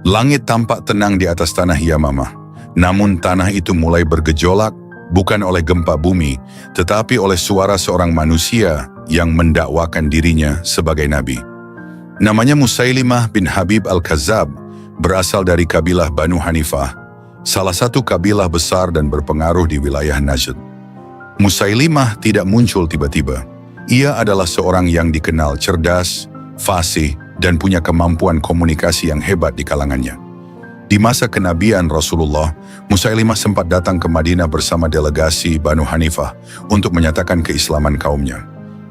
Langit tampak tenang di atas tanah Yamamah, namun tanah itu mulai bergejolak, bukan oleh gempa bumi, tetapi oleh suara seorang manusia yang mendakwakan dirinya sebagai nabi. Namanya Musailimah bin Habib al-Kazzab, berasal dari kabilah Banu Hanifah, salah satu kabilah besar dan berpengaruh di wilayah Najd. Musailimah tidak muncul tiba-tiba. Ia adalah seorang yang dikenal cerdas, fasih, dan punya kemampuan komunikasi yang hebat di kalangannya. Di masa kenabian Rasulullah, Musailimah sempat datang ke Madinah bersama delegasi Banu Hanifah untuk menyatakan keislaman kaumnya.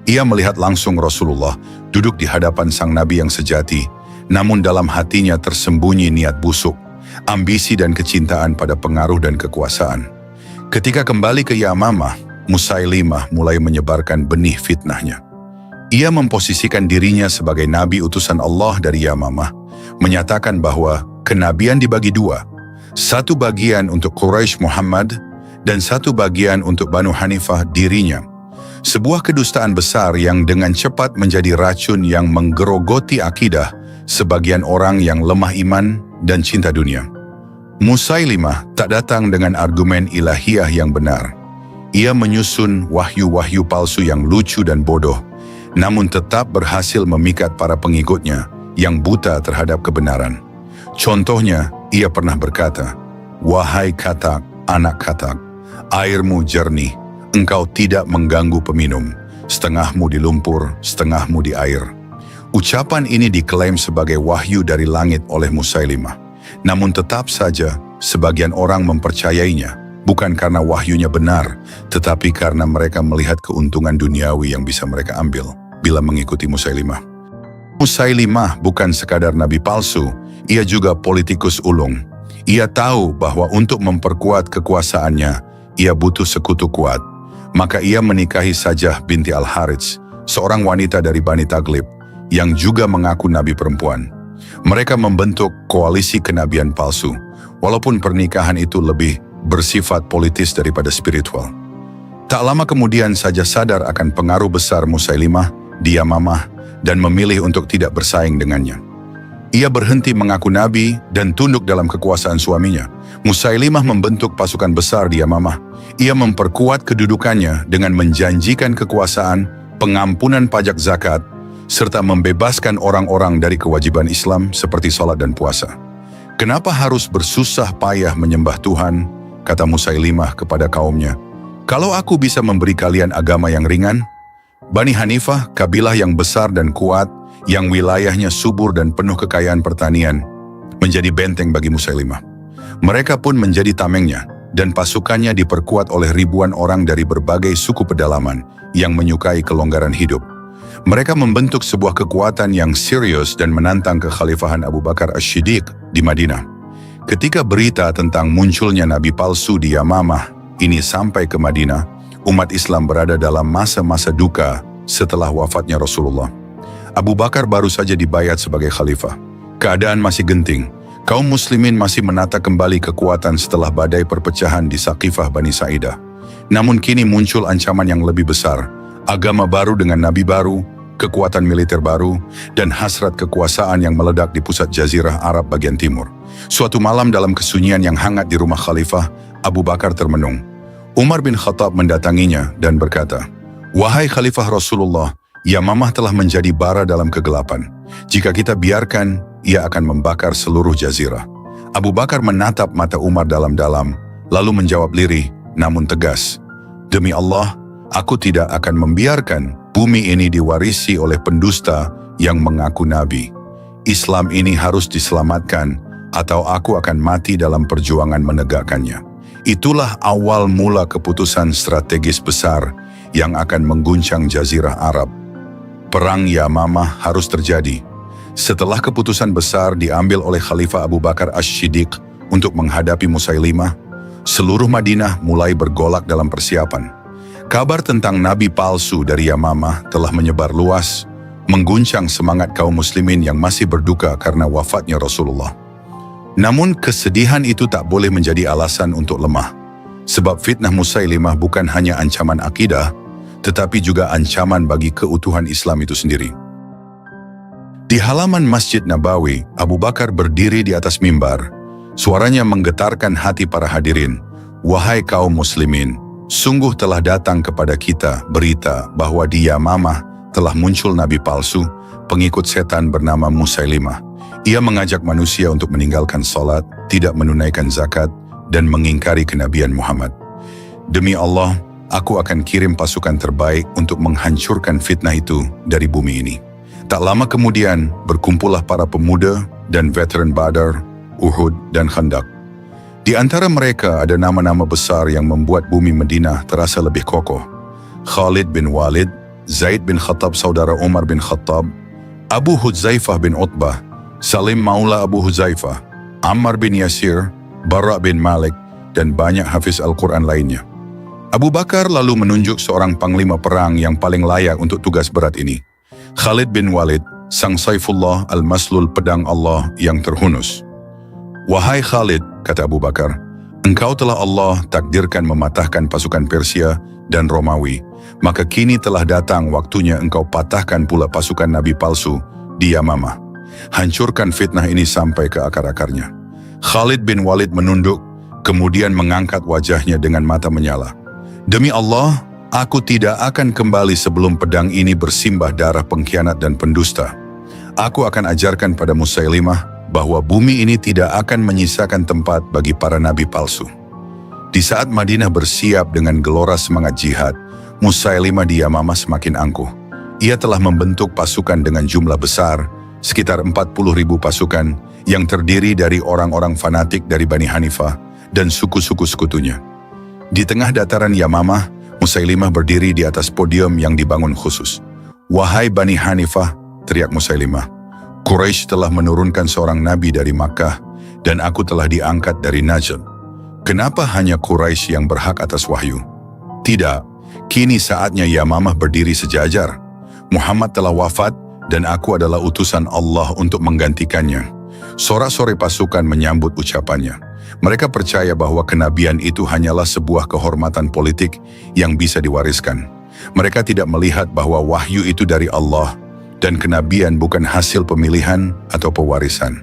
Ia melihat langsung Rasulullah duduk di hadapan sang nabi yang sejati, namun dalam hatinya tersembunyi niat busuk, ambisi dan kecintaan pada pengaruh dan kekuasaan. Ketika kembali ke Yamamah, Musailimah mulai menyebarkan benih fitnahnya. Ia memposisikan dirinya sebagai nabi utusan Allah dari Yamamah, menyatakan bahwa kenabian dibagi dua, satu bagian untuk Quraisy Muhammad dan satu bagian untuk Banu Hanifah dirinya. Sebuah kedustaan besar yang dengan cepat menjadi racun yang menggerogoti akidah sebagian orang yang lemah iman dan cinta dunia. Musailimah tak datang dengan argumen ilahiyah yang benar. Ia menyusun wahyu-wahyu palsu yang lucu dan bodoh, namun tetap berhasil memikat para pengikutnya yang buta terhadap kebenaran. Contohnya, ia pernah berkata, "Wahai katak, anak katak, airmu jernih, engkau tidak mengganggu peminum, setengahmu di lumpur, setengahmu di air." Ucapan ini diklaim sebagai wahyu dari langit oleh Musailimah. Namun tetap saja, sebagian orang mempercayainya, bukan karena wahyunya benar, tetapi karena mereka melihat keuntungan duniawi yang bisa mereka ambil bila mengikuti Musailimah. Musailimah bukan sekadar nabi palsu, ia juga politikus ulung. Ia tahu bahwa untuk memperkuat kekuasaannya, ia butuh sekutu kuat. Maka ia menikahi Sajah binti Al-Harits, seorang wanita dari Bani Taglib, yang juga mengaku nabi perempuan. Mereka membentuk koalisi kenabian palsu, walaupun pernikahan itu lebih bersifat politis daripada spiritual. Tak lama kemudian Sajah sadar akan pengaruh besar Musailimah di Yamamah dan memilih untuk tidak bersaing dengannya. Ia berhenti mengaku nabi dan tunduk dalam kekuasaan suaminya. Musailimah membentuk pasukan besar di Yamamah. Ia memperkuat kedudukannya dengan menjanjikan kekuasaan, pengampunan pajak zakat, serta membebaskan orang-orang dari kewajiban Islam seperti salat dan puasa. "Kenapa harus bersusah payah menyembah Tuhan?" kata Musailimah kepada kaumnya. "Kalau aku bisa memberi kalian agama yang ringan." Bani Hanifah, kabilah yang besar dan kuat, yang wilayahnya subur dan penuh kekayaan pertanian, menjadi benteng bagi Musailimah. Mereka pun menjadi tamengnya, dan pasukannya diperkuat oleh ribuan orang dari berbagai suku pedalaman yang menyukai kelonggaran hidup. Mereka membentuk sebuah kekuatan yang serius dan menantang kekhalifahan Abu Bakar As-Siddiq di Madinah. Ketika berita tentang munculnya nabi palsu di Yamamah ini sampai ke Madinah, umat Islam berada dalam masa-masa duka setelah wafatnya Rasulullah. Abu Bakar baru saja dibayat sebagai khalifah. Keadaan masih genting. Kaum muslimin masih menata kembali kekuatan setelah badai perpecahan di Saqifah Bani Sa'idah. Namun kini muncul ancaman yang lebih besar. Agama baru dengan nabi baru, kekuatan militer baru, dan hasrat kekuasaan yang meledak di pusat Jazirah Arab bagian timur. Suatu malam dalam kesunyian yang hangat di rumah khalifah, Abu Bakar termenung. Umar bin Khattab mendatanginya dan berkata, "Wahai Khalifah Rasulullah, Yamamah telah menjadi bara dalam kegelapan. Jika kita biarkan, ia akan membakar seluruh jazirah." Abu Bakar menatap mata Umar dalam-dalam, lalu menjawab lirih, namun tegas, "Demi Allah, aku tidak akan membiarkan bumi ini diwarisi oleh pendusta yang mengaku nabi. Islam ini harus diselamatkan, atau aku akan mati dalam perjuangan menegakkannya." Itulah awal mula keputusan strategis besar yang akan mengguncang Jazirah Arab. Perang Yamamah harus terjadi. Setelah keputusan besar diambil oleh Khalifah Abu Bakar As-Siddiq untuk menghadapi Musailimah, seluruh Madinah mulai bergolak dalam persiapan. Kabar tentang nabi palsu dari Yamamah telah menyebar luas, mengguncang semangat kaum muslimin yang masih berduka karena wafatnya Rasulullah. Namun kesedihan itu tak boleh menjadi alasan untuk lemah. Sebab fitnah Musailimah bukan hanya ancaman akidah, tetapi juga ancaman bagi keutuhan Islam itu sendiri. Di halaman Masjid Nabawi, Abu Bakar berdiri di atas mimbar. Suaranya menggetarkan hati para hadirin. Wahai kaum muslimin, sungguh telah datang kepada kita berita bahwa di Yamamah telah muncul nabi palsu, pengikut setan bernama Musailimah. Ia mengajak manusia untuk meninggalkan salat, tidak menunaikan zakat, dan mengingkari kenabian Muhammad. Demi Allah, aku akan kirim pasukan terbaik untuk menghancurkan fitnah itu dari bumi ini. Tak lama kemudian, berkumpullah para pemuda dan veteran Badar, Uhud, dan Khandaq. Di antara mereka ada nama-nama besar yang membuat bumi Madinah terasa lebih kokoh. Khalid bin Walid, Zaid bin Khattab saudara Umar bin Khattab, Abu Hudzaifah bin Utbah, Salim Maula Abu Hudzaifah, Ammar bin Yasir, Bara bin Malik, dan banyak hafiz Al-Quran lainnya. Abu Bakar lalu menunjuk seorang panglima perang yang paling layak untuk tugas berat ini. Khalid bin Walid, sang Saifullah al-Maslul pedang Allah yang terhunus. Wahai Khalid, kata Abu Bakar, engkau telah Allah takdirkan mematahkan pasukan Persia dan Romawi, maka kini telah datang waktunya engkau patahkan pula pasukan nabi palsu di Yamamah. Hancurkan fitnah ini sampai ke akar-akarnya. Khalid bin Walid menunduk, kemudian mengangkat wajahnya dengan mata menyala. Demi Allah, aku tidak akan kembali sebelum pedang ini bersimbah darah pengkhianat dan pendusta. Aku akan ajarkan pada Musailimah bahwa bumi ini tidak akan menyisakan tempat bagi para nabi palsu. Di saat Madinah bersiap dengan gelora semangat jihad, Musailimah di Yamamah semakin angkuh. Ia telah membentuk pasukan dengan jumlah besar, sekitar 40.000 pasukan, yang terdiri dari orang-orang fanatik dari Bani Hanifah dan suku-suku sekutunya. Di tengah dataran Yamamah, Musailimah berdiri di atas podium yang dibangun khusus. Wahai Bani Hanifah, teriak Musailimah, Quraisy telah menurunkan seorang nabi dari Makkah dan aku telah diangkat dari Najd. Kenapa hanya Quraisy yang berhak atas wahyu? Tidak, kini saatnya Yamamah berdiri sejajar. Muhammad telah wafat dan aku adalah utusan Allah untuk menggantikannya. Sorak-sorai pasukan menyambut ucapannya. Mereka percaya bahwa kenabian itu hanyalah sebuah kehormatan politik yang bisa diwariskan. Mereka tidak melihat bahwa wahyu itu dari Allah dan kenabian bukan hasil pemilihan atau pewarisan.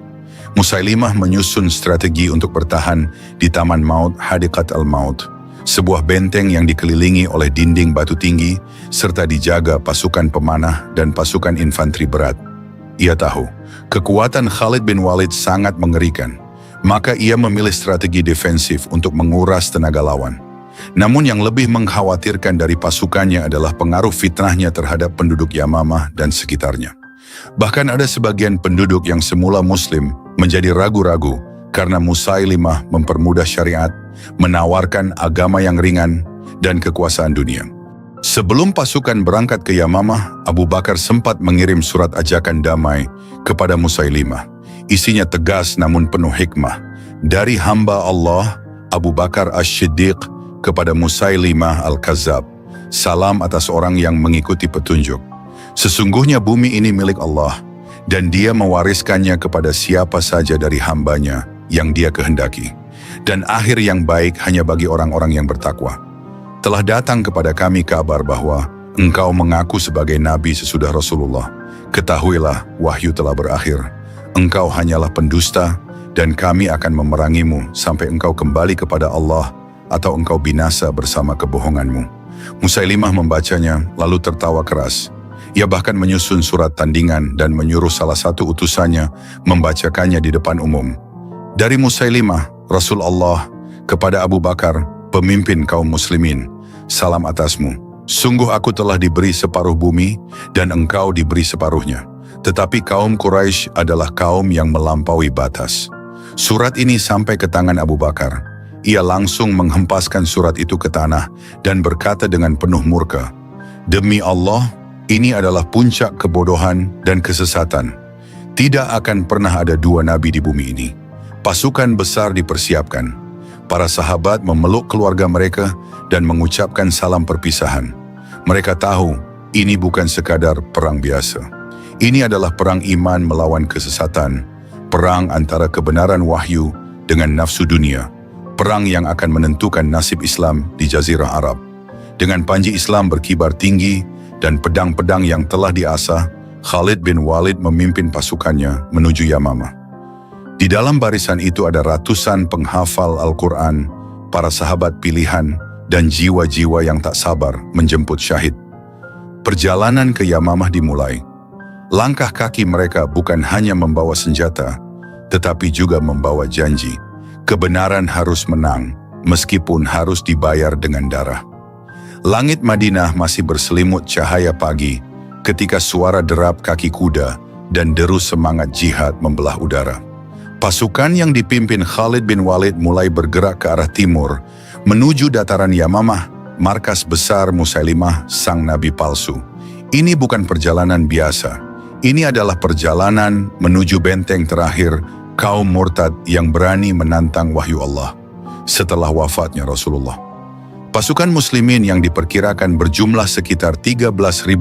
Musailimah menyusun strategi untuk bertahan di Taman Maut Hadiqat al-Maut, sebuah benteng yang dikelilingi oleh dinding batu tinggi serta dijaga pasukan pemanah dan pasukan infanteri berat. Ia tahu, kekuatan Khalid bin Walid sangat mengerikan. Maka ia memilih strategi defensif untuk menguras tenaga lawan. Namun yang lebih mengkhawatirkan dari pasukannya adalah pengaruh fitnahnya terhadap penduduk Yamamah dan sekitarnya. Bahkan ada sebagian penduduk yang semula muslim menjadi ragu-ragu karena Musailimah mempermudah syariat, menawarkan agama yang ringan, dan kekuasaan dunia. Sebelum pasukan berangkat ke Yamamah, Abu Bakar sempat mengirim surat ajakan damai kepada Musailimah. Isinya tegas namun penuh hikmah. Dari hamba Allah, Abu Bakar As-Siddiq, kepada Musailimah Al-Kazzab. Salam atas orang yang mengikuti petunjuk. Sesungguhnya bumi ini milik Allah, dan dia mewariskannya kepada siapa saja dari hambanya yang dia kehendaki. Dan akhir yang baik hanya bagi orang-orang yang bertakwa. Telah datang kepada kami kabar bahwa engkau mengaku sebagai nabi sesudah Rasulullah. Ketahuilah, wahyu telah berakhir. Engkau hanyalah pendusta dan kami akan memerangimu sampai engkau kembali kepada Allah atau engkau binasa bersama kebohonganmu. Musailimah membacanya lalu tertawa keras. Ia bahkan menyusun surat tandingan dan menyuruh salah satu utusannya membacakannya di depan umum. Dari Musailimah, Rasul Allah, kepada Abu Bakar, pemimpin kaum muslimin, salam atasmu. Sungguh aku telah diberi separuh bumi dan engkau diberi separuhnya. Tetapi kaum Quraisy adalah kaum yang melampaui batas. Surat ini sampai ke tangan Abu Bakar. Ia langsung menghempaskan surat itu ke tanah dan berkata dengan penuh murka, "Demi Allah, ini adalah puncak kebodohan dan kesesatan. Tidak akan pernah ada dua nabi di bumi ini." Pasukan besar dipersiapkan. Para sahabat memeluk keluarga mereka dan mengucapkan salam perpisahan. Mereka tahu ini bukan sekadar perang biasa. Ini adalah perang iman melawan kesesatan, perang antara kebenaran wahyu dengan nafsu dunia, perang yang akan menentukan nasib Islam di Jazirah Arab. Dengan panji Islam berkibar tinggi dan pedang-pedang yang telah diasah, Khalid bin Walid memimpin pasukannya menuju Yamamah. Di dalam barisan itu ada ratusan penghafal Al-Quran, para sahabat pilihan, dan jiwa-jiwa yang tak sabar menjemput syahid. Perjalanan ke Yamamah dimulai. Langkah kaki mereka bukan hanya membawa senjata, tetapi juga membawa janji. Kebenaran harus menang, meskipun harus dibayar dengan darah. Langit Madinah masih berselimut cahaya pagi, ketika suara derap kaki kuda dan deru semangat jihad membelah udara. Pasukan yang dipimpin Khalid bin Walid mulai bergerak ke arah timur, menuju dataran Yamamah, markas besar Musailimah sang nabi palsu. Ini bukan perjalanan biasa. Ini adalah perjalanan menuju benteng terakhir kaum murtad yang berani menantang wahyu Allah setelah wafatnya Rasulullah. Pasukan muslimin yang diperkirakan berjumlah sekitar 13.000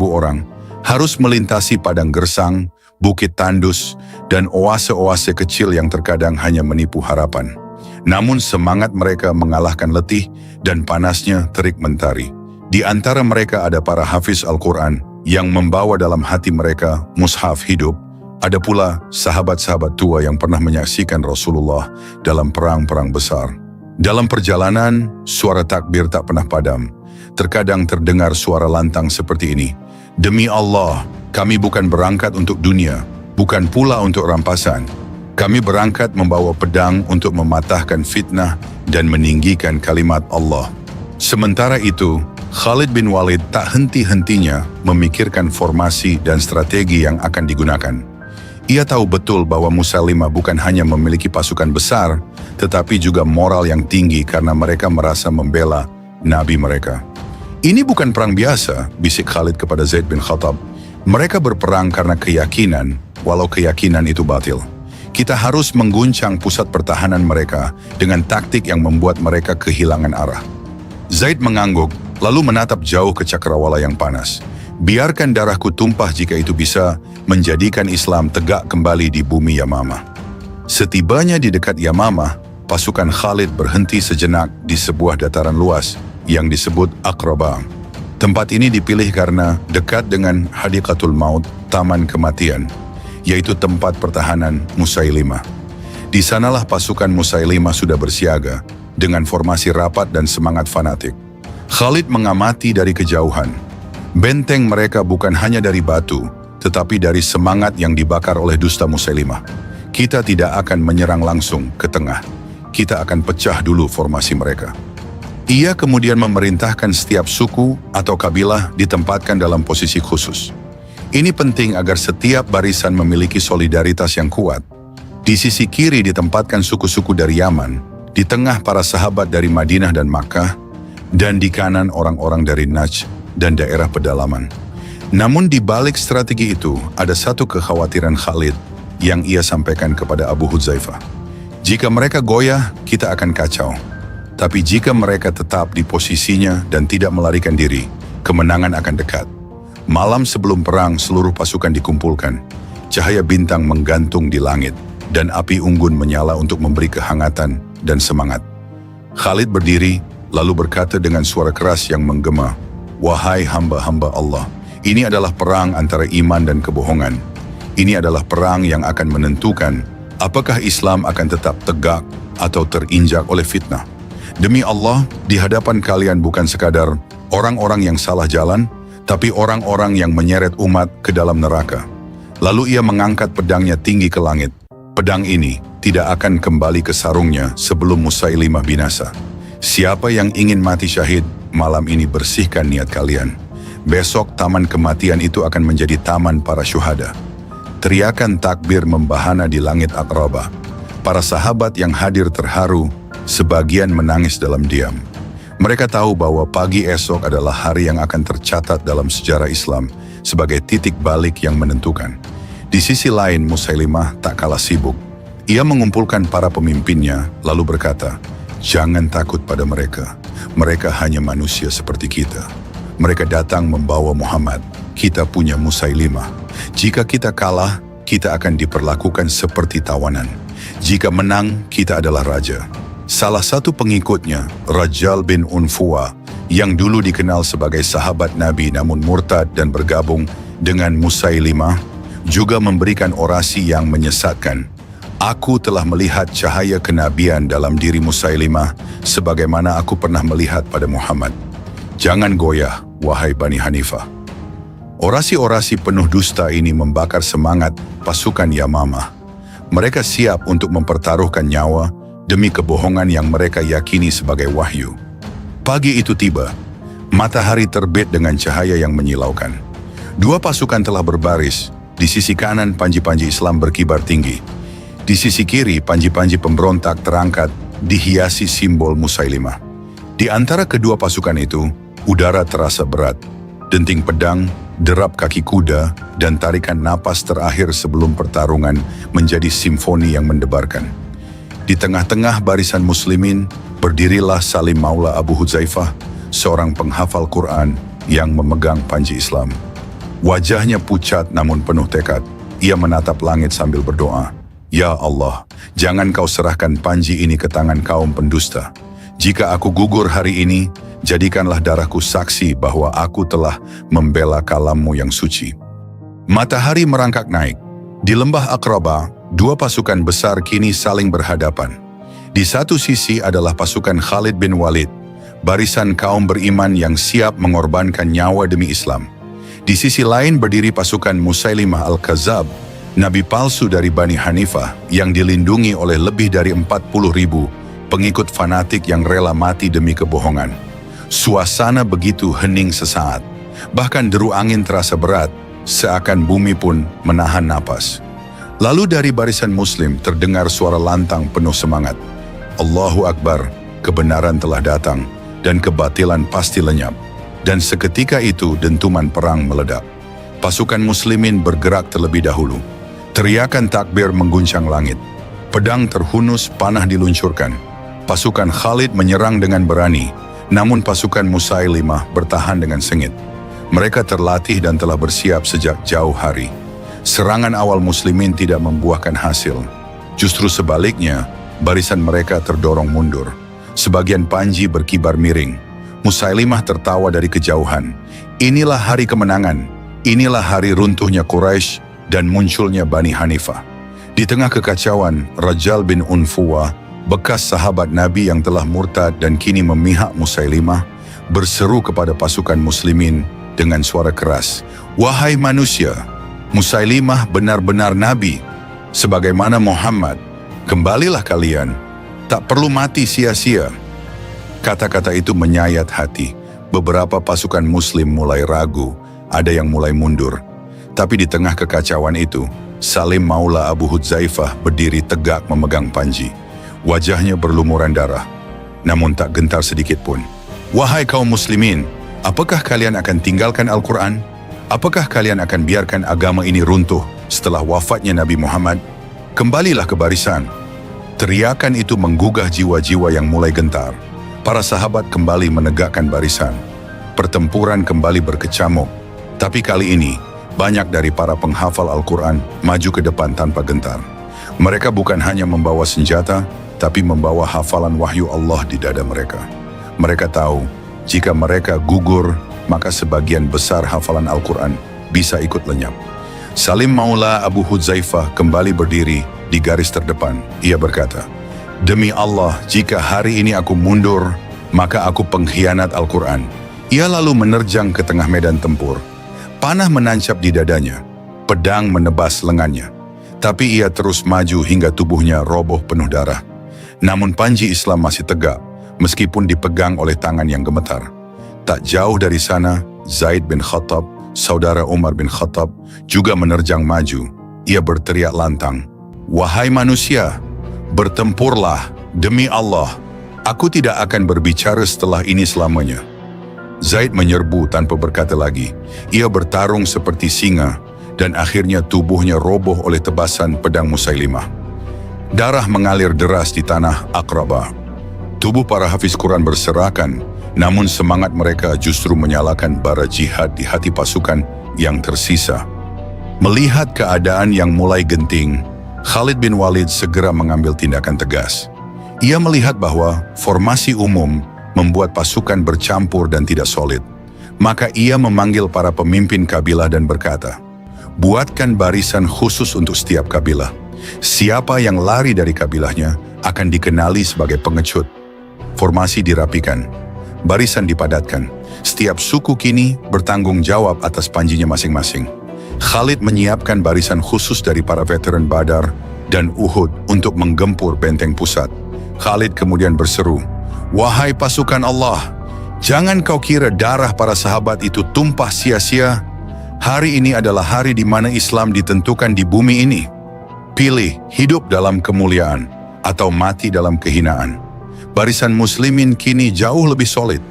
orang harus melintasi padang gersang, bukit tandus, dan oase-oase kecil yang terkadang hanya menipu harapan. Namun semangat mereka mengalahkan letih dan panasnya terik mentari. Di antara mereka ada para hafiz Al-Quran yang membawa dalam hati mereka mushaf hidup. Ada pula sahabat-sahabat tua yang pernah menyaksikan Rasulullah dalam perang-perang besar. Dalam perjalanan, suara takbir tak pernah padam. Terkadang terdengar suara lantang seperti ini. Demi Allah, kami bukan berangkat untuk dunia, bukan pula untuk rampasan. Kami berangkat membawa pedang untuk mematahkan fitnah dan meninggikan kalimat Allah. Sementara itu, Khalid bin Walid tak henti-hentinya memikirkan formasi dan strategi yang akan digunakan. Ia tahu betul bahwa Musailimah bukan hanya memiliki pasukan besar, tetapi juga moral yang tinggi karena mereka merasa membela nabi mereka. Ini bukan perang biasa, bisik Khalid kepada Zaid bin Khattab. Mereka berperang karena keyakinan, walau keyakinan itu batil. Kita harus mengguncang pusat pertahanan mereka dengan taktik yang membuat mereka kehilangan arah. Zaid mengangguk, lalu menatap jauh ke cakrawala yang panas. Biarkan darahku tumpah jika itu bisa menjadikan Islam tegak kembali di bumi Yamamah. Setibanya di dekat Yamamah, pasukan Khalid berhenti sejenak di sebuah dataran luas yang disebut Aqraba. Tempat ini dipilih karena dekat dengan Hadiqatul Maut, Taman Kematian, yaitu tempat pertahanan Musailimah. Di sanalah pasukan Musailimah sudah bersiaga dengan formasi rapat dan semangat fanatik. Khalid mengamati dari kejauhan. Benteng mereka bukan hanya dari batu, tetapi dari semangat yang dibakar oleh dusta Musailimah. Kita tidak akan menyerang langsung ke tengah. Kita akan pecah dulu formasi mereka. Ia kemudian memerintahkan setiap suku atau kabilah ditempatkan dalam posisi khusus. Ini penting agar setiap barisan memiliki solidaritas yang kuat. Di sisi kiri ditempatkan suku-suku dari Yaman, di tengah para sahabat dari Madinah dan Makkah, dan di kanan orang-orang dari Najd dan daerah pedalaman. Namun di balik strategi itu, ada satu kekhawatiran Khalid yang ia sampaikan kepada Abu Hudzaifah. Jika mereka goyah, kita akan kacau. Tapi jika mereka tetap di posisinya dan tidak melarikan diri, kemenangan akan dekat. Malam sebelum perang, seluruh pasukan dikumpulkan. Cahaya bintang menggantung di langit, dan api unggun menyala untuk memberi kehangatan dan semangat. Khalid berdiri, lalu berkata dengan suara keras yang menggema, "Wahai hamba-hamba Allah, ini adalah perang antara iman dan kebohongan. Ini adalah perang yang akan menentukan apakah Islam akan tetap tegak atau terinjak oleh fitnah. Demi Allah, di hadapan kalian bukan sekadar orang-orang yang salah jalan, tapi orang-orang yang menyeret umat ke dalam neraka." Lalu ia mengangkat pedangnya tinggi ke langit. Pedang ini tidak akan kembali ke sarungnya sebelum Musailimah binasa. Siapa yang ingin mati syahid, malam ini bersihkan niat kalian. Besok taman kematian itu akan menjadi taman para syuhada. Teriakan takbir membahana di langit Aqraba. Para sahabat yang hadir terharu, sebagian menangis dalam diam. Mereka tahu bahwa pagi esok adalah hari yang akan tercatat dalam sejarah Islam sebagai titik balik yang menentukan. Di sisi lain, Musailimah tak kalah sibuk. Ia mengumpulkan para pemimpinnya, lalu berkata, "Jangan takut pada mereka. Mereka hanya manusia seperti kita. Mereka datang membawa Muhammad. Kita punya Musailimah. Jika kita kalah, kita akan diperlakukan seperti tawanan. Jika menang, kita adalah raja." Salah satu pengikutnya, Rajal bin Unfuwa, yang dulu dikenal sebagai sahabat Nabi namun murtad dan bergabung dengan Musailimah, juga memberikan orasi yang menyesatkan. Aku telah melihat cahaya kenabian dalam diri Musailimah sebagaimana aku pernah melihat pada Muhammad. Jangan goyah, wahai Bani Hanifah. Orasi-orasi penuh dusta ini membakar semangat pasukan Yamamah. Mereka siap untuk mempertaruhkan nyawa demi kebohongan yang mereka yakini sebagai wahyu. Pagi itu tiba. Matahari terbit dengan cahaya yang menyilaukan. Dua pasukan telah berbaris. Di sisi kanan panji-panji Islam berkibar tinggi. Di sisi kiri panji-panji pemberontak terangkat dihiasi simbol Musailimah. Di antara kedua pasukan itu, udara terasa berat. Denting pedang, derap kaki kuda, dan tarikan napas terakhir sebelum pertarungan menjadi simfoni yang mendebarkan. Di tengah-tengah barisan muslimin, berdirilah Salim Maula Abu Hudzaifah, seorang penghafal Quran yang memegang panji Islam. Wajahnya pucat namun penuh tekad. Ia menatap langit sambil berdoa, "Ya Allah, jangan kau serahkan panji ini ke tangan kaum pendusta. Jika aku gugur hari ini, jadikanlah darahku saksi bahwa aku telah membela kalammu yang suci." Matahari merangkak naik. Di lembah Aqrabah, dua pasukan besar kini saling berhadapan. Di satu sisi adalah pasukan Khalid bin Walid, barisan kaum beriman yang siap mengorbankan nyawa demi Islam. Di sisi lain berdiri pasukan Musailimah al-Kadzab, nabi palsu dari Bani Hanifah yang dilindungi oleh lebih dari 40.000 pengikut fanatik yang rela mati demi kebohongan. Suasana begitu hening sesaat. Bahkan deru angin terasa berat, seakan bumi pun menahan napas. Lalu dari barisan muslim terdengar suara lantang penuh semangat. Allahu Akbar, kebenaran telah datang dan kebatilan pasti lenyap. Dan seketika itu dentuman perang meledak. Pasukan muslimin bergerak terlebih dahulu. Teriakan takbir mengguncang langit. Pedang terhunus, panah diluncurkan. Pasukan Khalid menyerang dengan berani, namun pasukan Musailimah bertahan dengan sengit. Mereka terlatih dan telah bersiap sejak jauh hari. Serangan awal muslimin tidak membuahkan hasil. Justru sebaliknya, barisan mereka terdorong mundur. Sebagian panji berkibar miring. Musailimah tertawa dari kejauhan. Inilah hari kemenangan. Inilah hari runtuhnya Quraisy dan munculnya Bani Hanifah. Di tengah kekacauan, Rajal bin Unfuwa, bekas sahabat Nabi yang telah murtad dan kini memihak Musailimah, berseru kepada pasukan muslimin dengan suara keras, "Wahai manusia, Musailimah benar-benar Nabi, sebagaimana Muhammad. Kembalilah kalian, tak perlu mati sia-sia." Kata-kata itu menyayat hati. Beberapa pasukan muslim mulai ragu, ada yang mulai mundur. Tapi di tengah kekacauan itu, Salim Maula Abu Hudzaifah berdiri tegak memegang panji. Wajahnya berlumuran darah, namun tak gentar sedikit pun. "Wahai kaum muslimin, apakah kalian akan tinggalkan Al-Quran? Apakah kalian akan biarkan agama ini runtuh setelah wafatnya Nabi Muhammad? Kembalilah ke barisan." Teriakan itu menggugah jiwa-jiwa yang mulai gentar. Para sahabat kembali menegakkan barisan. Pertempuran kembali berkecamuk. Tapi kali ini, banyak dari para penghafal Al-Quran maju ke depan tanpa gentar. Mereka bukan hanya membawa senjata, tapi membawa hafalan wahyu Allah di dada mereka. Mereka tahu, jika mereka gugur, maka sebagian besar hafalan Al-Quran bisa ikut lenyap. Salim Maula Abu Hudzaifah kembali berdiri di garis terdepan. Ia berkata, "Demi Allah, jika hari ini aku mundur, maka aku pengkhianat Al-Quran." Ia lalu menerjang ke tengah medan tempur. Panah menancap di dadanya, pedang menebas lengannya. Tapi ia terus maju hingga tubuhnya roboh penuh darah. Namun panji Islam masih tegak, meskipun dipegang oleh tangan yang gemetar. Tak jauh dari sana, Zaid bin Khattab, saudara Umar bin Khattab, juga menerjang maju. Ia berteriak lantang, "Wahai manusia, bertempurlah, demi Allah. Aku tidak akan berbicara setelah ini selamanya." Zaid menyerbu tanpa berkata lagi. Ia bertarung seperti singa, dan akhirnya tubuhnya roboh oleh tebasan pedang Musailimah. Darah mengalir deras di tanah Aqrabah. Tubuh para hafiz Quran berserakan, namun semangat mereka justru menyalakan bara jihad di hati pasukan yang tersisa. Melihat keadaan yang mulai genting, Khalid bin Walid segera mengambil tindakan tegas. Ia melihat bahwa formasi umum membuat pasukan bercampur dan tidak solid. Maka ia memanggil para pemimpin kabilah dan berkata, Buatkan barisan khusus untuk setiap kabilah. Siapa yang lari dari kabilahnya akan dikenali sebagai pengecut. Formasi dirapikan, barisan dipadatkan. Setiap suku kini bertanggung jawab atas panjinya masing-masing. Khalid menyiapkan barisan khusus dari para veteran Badar dan Uhud untuk menggempur benteng pusat. Khalid kemudian berseru, "Wahai pasukan Allah, jangan kau kira darah para sahabat itu tumpah sia-sia. Hari ini adalah hari di mana Islam ditentukan di bumi ini. Pilih hidup dalam kemuliaan atau mati dalam kehinaan." Barisan muslimin kini jauh lebih solid.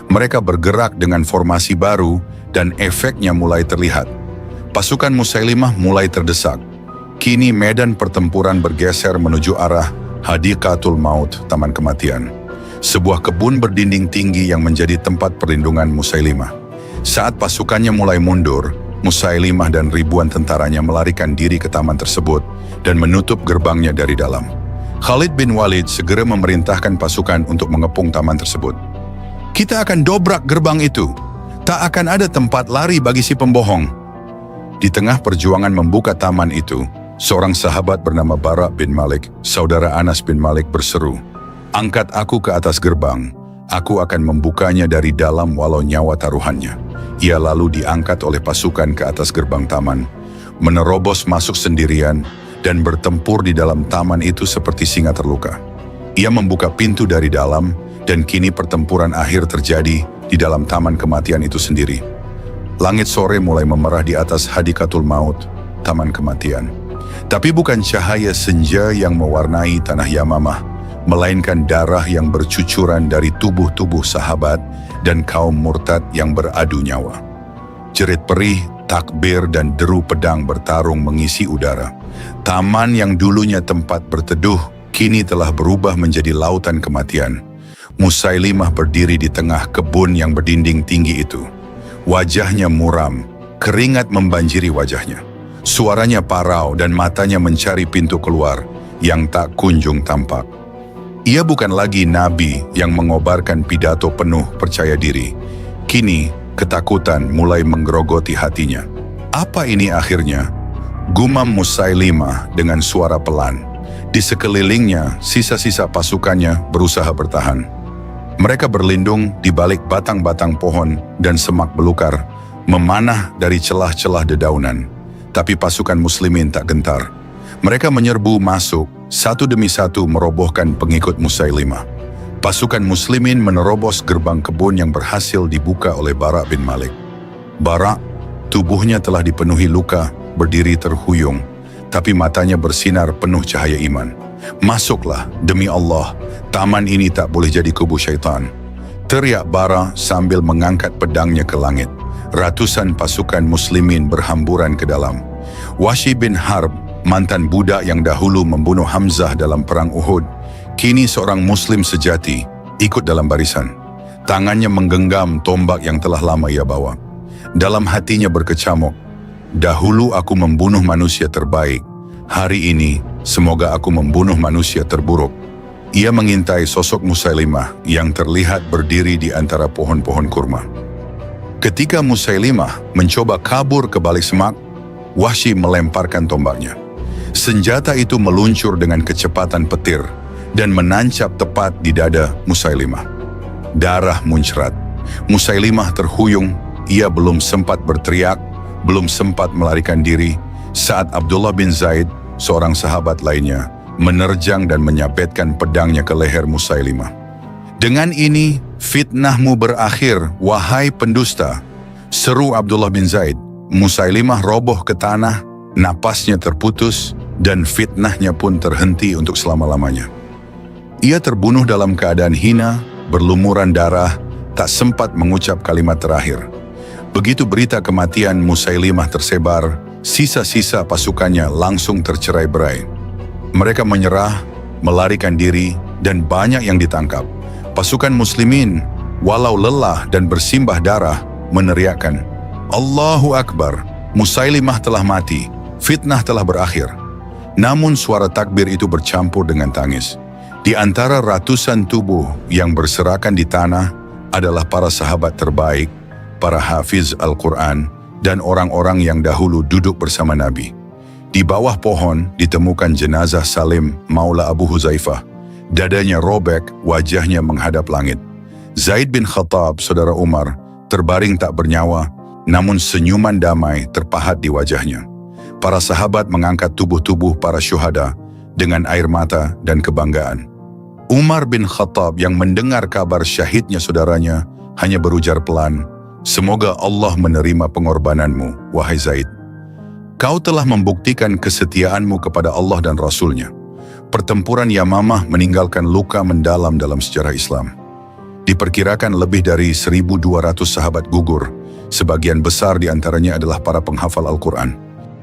Mereka bergerak dengan formasi baru dan efeknya mulai terlihat. Pasukan Musailimah mulai terdesak. Kini medan pertempuran bergeser menuju arah Hadiqatul Maut, Taman Kematian. Sebuah kebun berdinding tinggi yang menjadi tempat perlindungan Musailimah. Saat pasukannya mulai mundur, Musailimah dan ribuan tentaranya melarikan diri ke taman tersebut dan menutup gerbangnya dari dalam. Khalid bin Walid segera memerintahkan pasukan untuk mengepung taman tersebut. "Kita akan dobrak gerbang itu. Tak akan ada tempat lari bagi si pembohong." Di tengah perjuangan membuka taman itu, seorang sahabat bernama Bara bin Malik, saudara Anas bin Malik berseru, "Angkat aku ke atas gerbang. Aku akan membukanya dari dalam walau nyawa taruhannya." Ia lalu diangkat oleh pasukan ke atas gerbang taman, menerobos masuk sendirian, dan bertempur di dalam taman itu seperti singa terluka. Ia membuka pintu dari dalam, dan kini pertempuran akhir terjadi di dalam taman kematian itu sendiri. Langit sore mulai memerah di atas Hadiqatul Maut, Taman Kematian. Tapi bukan cahaya senja yang mewarnai tanah Yamamah, melainkan darah yang bercucuran dari tubuh-tubuh sahabat dan kaum murtad yang beradu nyawa. Jerit perih, takbir dan deru pedang bertarung mengisi udara. Taman yang dulunya tempat berteduh, kini telah berubah menjadi lautan kematian. Musailimah berdiri di tengah kebun yang berdinding tinggi itu. Wajahnya muram, keringat membanjiri wajahnya. Suaranya parau dan matanya mencari pintu keluar yang tak kunjung tampak. Ia bukan lagi nabi yang mengobarkan pidato penuh percaya diri. Kini, ketakutan mulai menggerogoti hatinya. Apa ini akhirnya? Gumam Musailimah dengan suara pelan. Di sekelilingnya, sisa-sisa pasukannya berusaha bertahan. Mereka berlindung di balik batang-batang pohon dan semak belukar, memanah dari celah-celah dedaunan. Tapi pasukan muslimin tak gentar. Mereka menyerbu masuk, satu demi satu merobohkan pengikut Musailimah. Pasukan muslimin menerobos gerbang kebun yang berhasil dibuka oleh Bara bin Malik. Bara, tubuhnya telah dipenuhi luka, berdiri terhuyung, tapi matanya bersinar penuh cahaya iman. "Masuklah, demi Allah, taman ini tak boleh jadi kubu syaitan." Teriak Bara sambil mengangkat pedangnya ke langit. Ratusan pasukan muslimin berhamburan ke dalam. Wahsy bin Harb, mantan budak yang dahulu membunuh Hamzah dalam perang Uhud, kini seorang muslim sejati, ikut dalam barisan. Tangannya menggenggam tombak yang telah lama ia bawa. Dalam hatinya berkecamuk, "Dahulu aku membunuh manusia terbaik. Hari ini, semoga aku membunuh manusia terburuk." Ia mengintai sosok Musailimah yang terlihat berdiri di antara pohon-pohon kurma. Ketika Musailimah mencoba kabur ke balik semak, Wahsy melemparkan tombaknya. Senjata itu meluncur dengan kecepatan petir dan menancap tepat di dada Musailimah. Darah muncrat. Musailimah terhuyung. Ia belum sempat berteriak, belum sempat melarikan diri, saat Abdullah bin Zaid, seorang sahabat lainnya, menerjang dan menyabetkan pedangnya ke leher Musailimah. "Dengan ini, fitnahmu berakhir, wahai pendusta," seru Abdullah bin Zaid. Musailimah roboh ke tanah, napasnya terputus, dan fitnahnya pun terhenti untuk selama-lamanya. Ia terbunuh dalam keadaan hina, berlumuran darah, tak sempat mengucap kalimat terakhir. Begitu berita kematian Musailimah tersebar, sisa-sisa pasukannya langsung tercerai-berai. Mereka menyerah, melarikan diri, dan banyak yang ditangkap. Pasukan muslimin, walau lelah dan bersimbah darah, meneriakkan, "Allahu Akbar, Musailimah telah mati, fitnah telah berakhir." Namun suara takbir itu bercampur dengan tangis. Di antara ratusan tubuh yang berserakan di tanah adalah para sahabat terbaik, para hafiz Al-Quran, dan orang-orang yang dahulu duduk bersama Nabi. Di bawah pohon ditemukan jenazah Salim Maula Abu Huzaifah. Dadanya robek, wajahnya menghadap langit. Zaid bin Khattab, saudara Umar, terbaring tak bernyawa, namun senyuman damai terpahat di wajahnya. Para sahabat mengangkat tubuh-tubuh para syuhada dengan air mata dan kebanggaan. Umar bin Khattab yang mendengar kabar syahidnya saudaranya hanya berujar pelan, "Semoga Allah menerima pengorbananmu, wahai Zaid. Kau telah membuktikan kesetiaanmu kepada Allah dan Rasul-Nya." Pertempuran Yamamah meninggalkan luka mendalam dalam sejarah Islam. Diperkirakan lebih dari 1.200 sahabat gugur, sebagian besar diantaranya adalah para penghafal Al-Quran.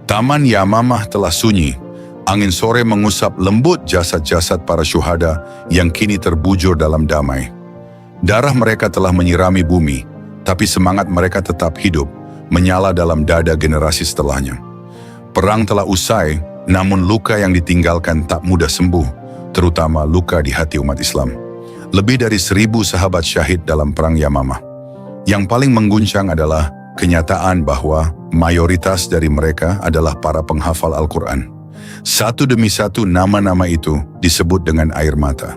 Taman Yamamah telah sunyi, angin sore mengusap lembut jasad-jasad para syuhada yang kini terbujur dalam damai. Darah mereka telah menyirami bumi, tapi semangat mereka tetap hidup, menyala dalam dada generasi setelahnya. Perang telah usai, namun luka yang ditinggalkan tak mudah sembuh, terutama luka di hati umat Islam. Lebih dari 1.000 sahabat syahid dalam Perang Yamamah. Yang paling mengguncang adalah kenyataan bahwa mayoritas dari mereka adalah para penghafal Al-Quran. Satu demi satu nama-nama itu disebut dengan air mata.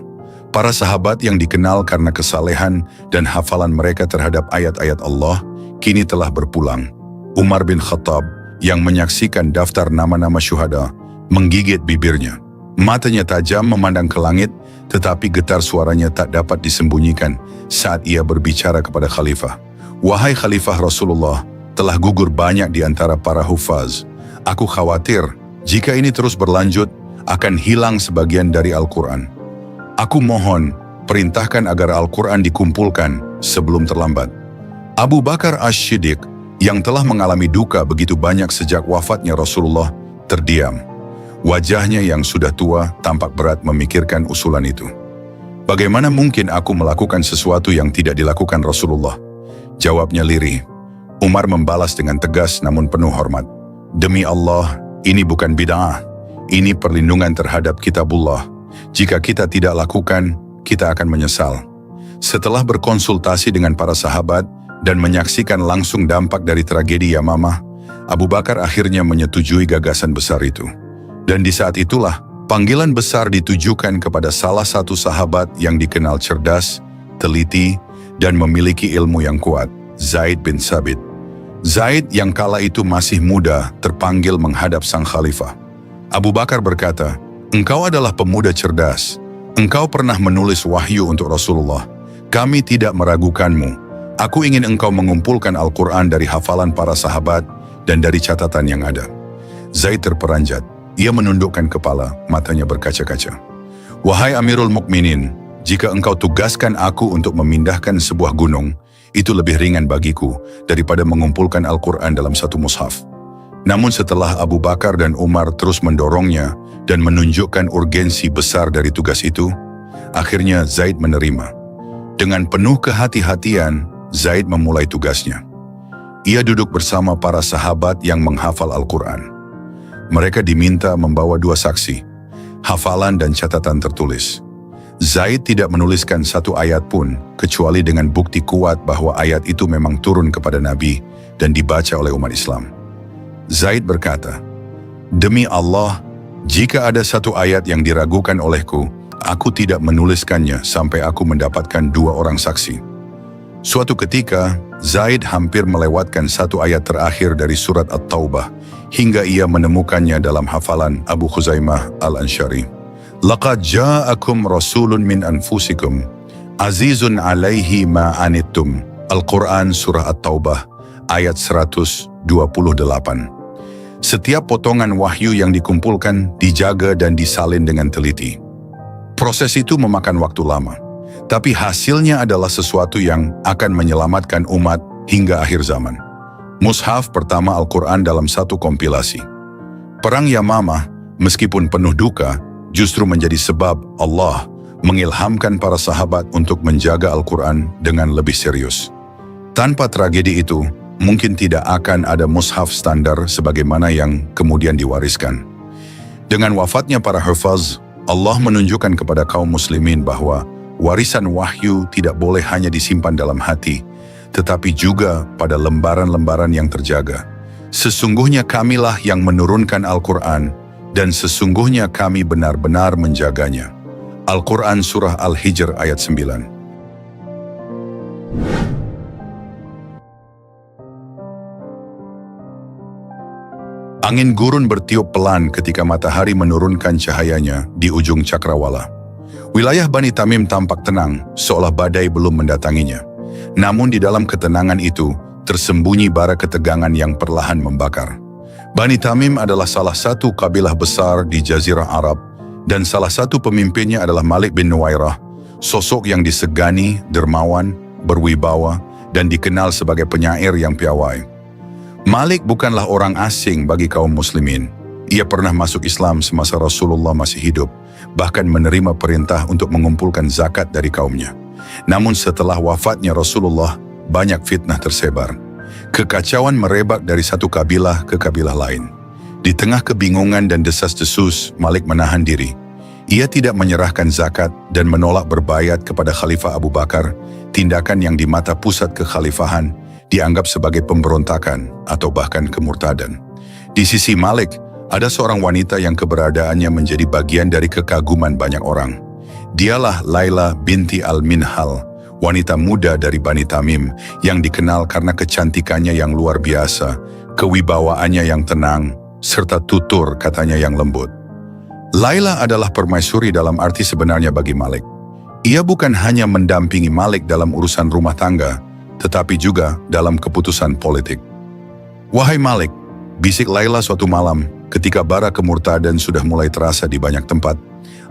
Para sahabat yang dikenal karena kesalehan dan hafalan mereka terhadap ayat-ayat Allah, kini telah berpulang. Umar bin Khattab yang menyaksikan daftar nama-nama syuhada, menggigit bibirnya. Matanya tajam memandang ke langit, tetapi getar suaranya tak dapat disembunyikan saat ia berbicara kepada khalifah. "Wahai khalifah Rasulullah, telah gugur banyak di antara para hufaz. Aku khawatir, jika ini terus berlanjut, akan hilang sebagian dari Al-Quran. Aku mohon, perintahkan agar Al-Quran dikumpulkan sebelum terlambat." Abu Bakar Ash-Shiddiq, yang telah mengalami duka begitu banyak sejak wafatnya Rasulullah, terdiam. Wajahnya yang sudah tua tampak berat memikirkan usulan itu. "Bagaimana mungkin aku melakukan sesuatu yang tidak dilakukan Rasulullah?" Jawabnya lirih. Umar membalas dengan tegas namun penuh hormat. "Demi Allah, ini bukan bid'ah. Ini perlindungan terhadap kitabullah. Jika kita tidak lakukan, kita akan menyesal." Setelah berkonsultasi dengan para sahabat dan menyaksikan langsung dampak dari tragedi Yamamah, Abu Bakar akhirnya menyetujui gagasan besar itu. Dan di saat itulah, panggilan besar ditujukan kepada salah satu sahabat yang dikenal cerdas, teliti, dan memiliki ilmu yang kuat, Zaid bin Sabit. Zaid yang kala itu masih muda terpanggil menghadap sang khalifah. Abu Bakar berkata, "Engkau adalah pemuda cerdas. Engkau pernah menulis wahyu untuk Rasulullah. Kami tidak meragukanmu. Aku ingin engkau mengumpulkan Al-Quran dari hafalan para sahabat dan dari catatan yang ada." Zaid terperanjat. Ia menundukkan kepala, matanya berkaca-kaca. "Wahai Amirul Mukminin, jika engkau tugaskan aku untuk memindahkan sebuah gunung, itu lebih ringan bagiku daripada mengumpulkan Al-Quran dalam satu mushaf." Namun setelah Abu Bakar dan Umar terus mendorongnya dan menunjukkan urgensi besar dari tugas itu, akhirnya Zaid menerima. Dengan penuh kehati-hatian, Zaid memulai tugasnya. Ia duduk bersama para sahabat yang menghafal Al-Quran. Mereka diminta membawa 2 saksi, hafalan dan catatan tertulis. Zaid tidak menuliskan satu ayat pun, kecuali dengan bukti kuat bahwa ayat itu memang turun kepada Nabi dan dibaca oleh umat Islam. Zaid berkata, "Demi Allah, jika ada satu ayat yang diragukan olehku, aku tidak menuliskannya sampai aku mendapatkan 2 orang saksi." Suatu ketika, Zaid hampir melewatkan satu ayat terakhir dari surat At-Taubah, hingga ia menemukannya dalam hafalan Abu Khuzaimah Al-Ansyari. "Laqad ja'akum rasulun min anfusikum, azizun alaihi ma anittum." Al-Quran Surah At-Taubah, ayat 128. Setiap potongan wahyu yang dikumpulkan, dijaga dan disalin dengan teliti. Proses itu memakan waktu lama, tapi hasilnya adalah sesuatu yang akan menyelamatkan umat hingga akhir zaman. Mushaf pertama Al-Quran dalam satu kompilasi. Perang Yamamah, meskipun penuh duka, justru menjadi sebab Allah mengilhamkan para sahabat untuk menjaga Al-Quran dengan lebih serius. Tanpa tragedi itu, mungkin tidak akan ada mushaf standar sebagaimana yang kemudian diwariskan. Dengan wafatnya para hufaz, Allah menunjukkan kepada kaum muslimin bahwa warisan wahyu tidak boleh hanya disimpan dalam hati, tetapi juga pada lembaran-lembaran yang terjaga. Sesungguhnya kamilah yang menurunkan Al-Quran, dan sesungguhnya kami benar-benar menjaganya. Al-Quran Surah Al-Hijr ayat 9. Angin gurun bertiup pelan ketika matahari menurunkan cahayanya di ujung cakrawala. Wilayah Bani Tamim tampak tenang, seolah badai belum mendatanginya. Namun di dalam ketenangan itu, tersembunyi bara ketegangan yang perlahan membakar. Bani Tamim adalah salah satu kabilah besar di Jazirah Arab, dan salah satu pemimpinnya adalah Malik bin Nuwairah, sosok yang disegani, dermawan, berwibawa, dan dikenal sebagai penyair yang piawai. Malik bukanlah orang asing bagi kaum muslimin. Ia pernah masuk Islam semasa Rasulullah masih hidup, bahkan menerima perintah untuk mengumpulkan zakat dari kaumnya. Namun setelah wafatnya Rasulullah, banyak fitnah tersebar. Kekacauan merebak dari satu kabilah ke kabilah lain. Di tengah kebingungan dan desas-desus, Malik menahan diri. Ia tidak menyerahkan zakat dan menolak berbayat kepada Khalifah Abu Bakar, tindakan yang di mata pusat kekhalifahan dianggap sebagai pemberontakan atau bahkan kemurtadan. Di sisi Malik, ada seorang wanita yang keberadaannya menjadi bagian dari kekaguman banyak orang. Dialah Laila binti Al-Minhal, wanita muda dari Bani Tamim yang dikenal karena kecantikannya yang luar biasa, kewibawaannya yang tenang, serta tutur katanya yang lembut. Laila adalah permaisuri dalam arti sebenarnya bagi Malik. Ia bukan hanya mendampingi Malik dalam urusan rumah tangga, tetapi juga dalam keputusan politik. "Wahai Malik," bisik Laila suatu malam ketika bara kemurtadan sudah mulai terasa di banyak tempat,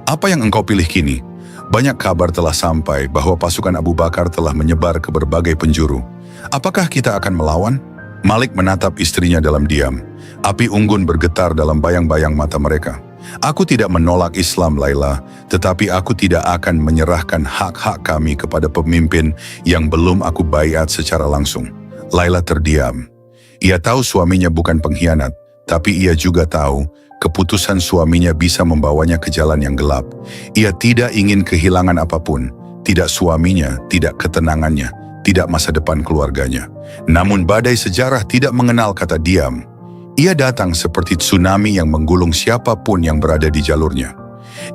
"apa yang engkau pilih kini? Banyak kabar telah sampai bahwa pasukan Abu Bakar telah menyebar ke berbagai penjuru. Apakah kita akan melawan?" Malik menatap istrinya dalam diam. Api unggun bergetar dalam bayang-bayang mata mereka. "Aku tidak menolak Islam, Laila, tetapi aku tidak akan menyerahkan hak-hak kami kepada pemimpin yang belum aku baiat secara langsung." Laila terdiam. Ia tahu suaminya bukan pengkhianat, tapi ia juga tahu keputusan suaminya bisa membawanya ke jalan yang gelap. Ia tidak ingin kehilangan apapun, tidak suaminya, tidak ketenangannya, tidak masa depan keluarganya. Namun badai sejarah tidak mengenal kata diam. Ia datang seperti tsunami yang menggulung siapapun yang berada di jalurnya.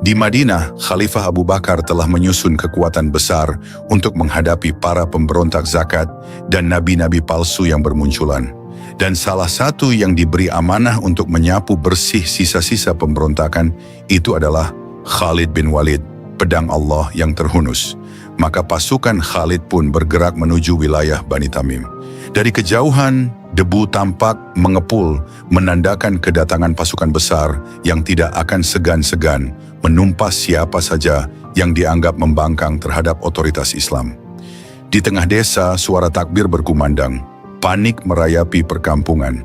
Di Madinah, Khalifah Abu Bakar telah menyusun kekuatan besar untuk menghadapi para pemberontak zakat dan nabi-nabi palsu yang bermunculan. Dan salah satu yang diberi amanah untuk menyapu bersih sisa-sisa pemberontakan itu adalah Khalid bin Walid, pedang Allah yang terhunus. Maka pasukan Khalid pun bergerak menuju wilayah Bani Tamim. Dari kejauhan, debu tampak mengepul, menandakan kedatangan pasukan besar yang tidak akan segan-segan menumpas siapa saja yang dianggap membangkang terhadap otoritas Islam. Di tengah desa, suara takbir berkumandang. Panik merayapi perkampungan.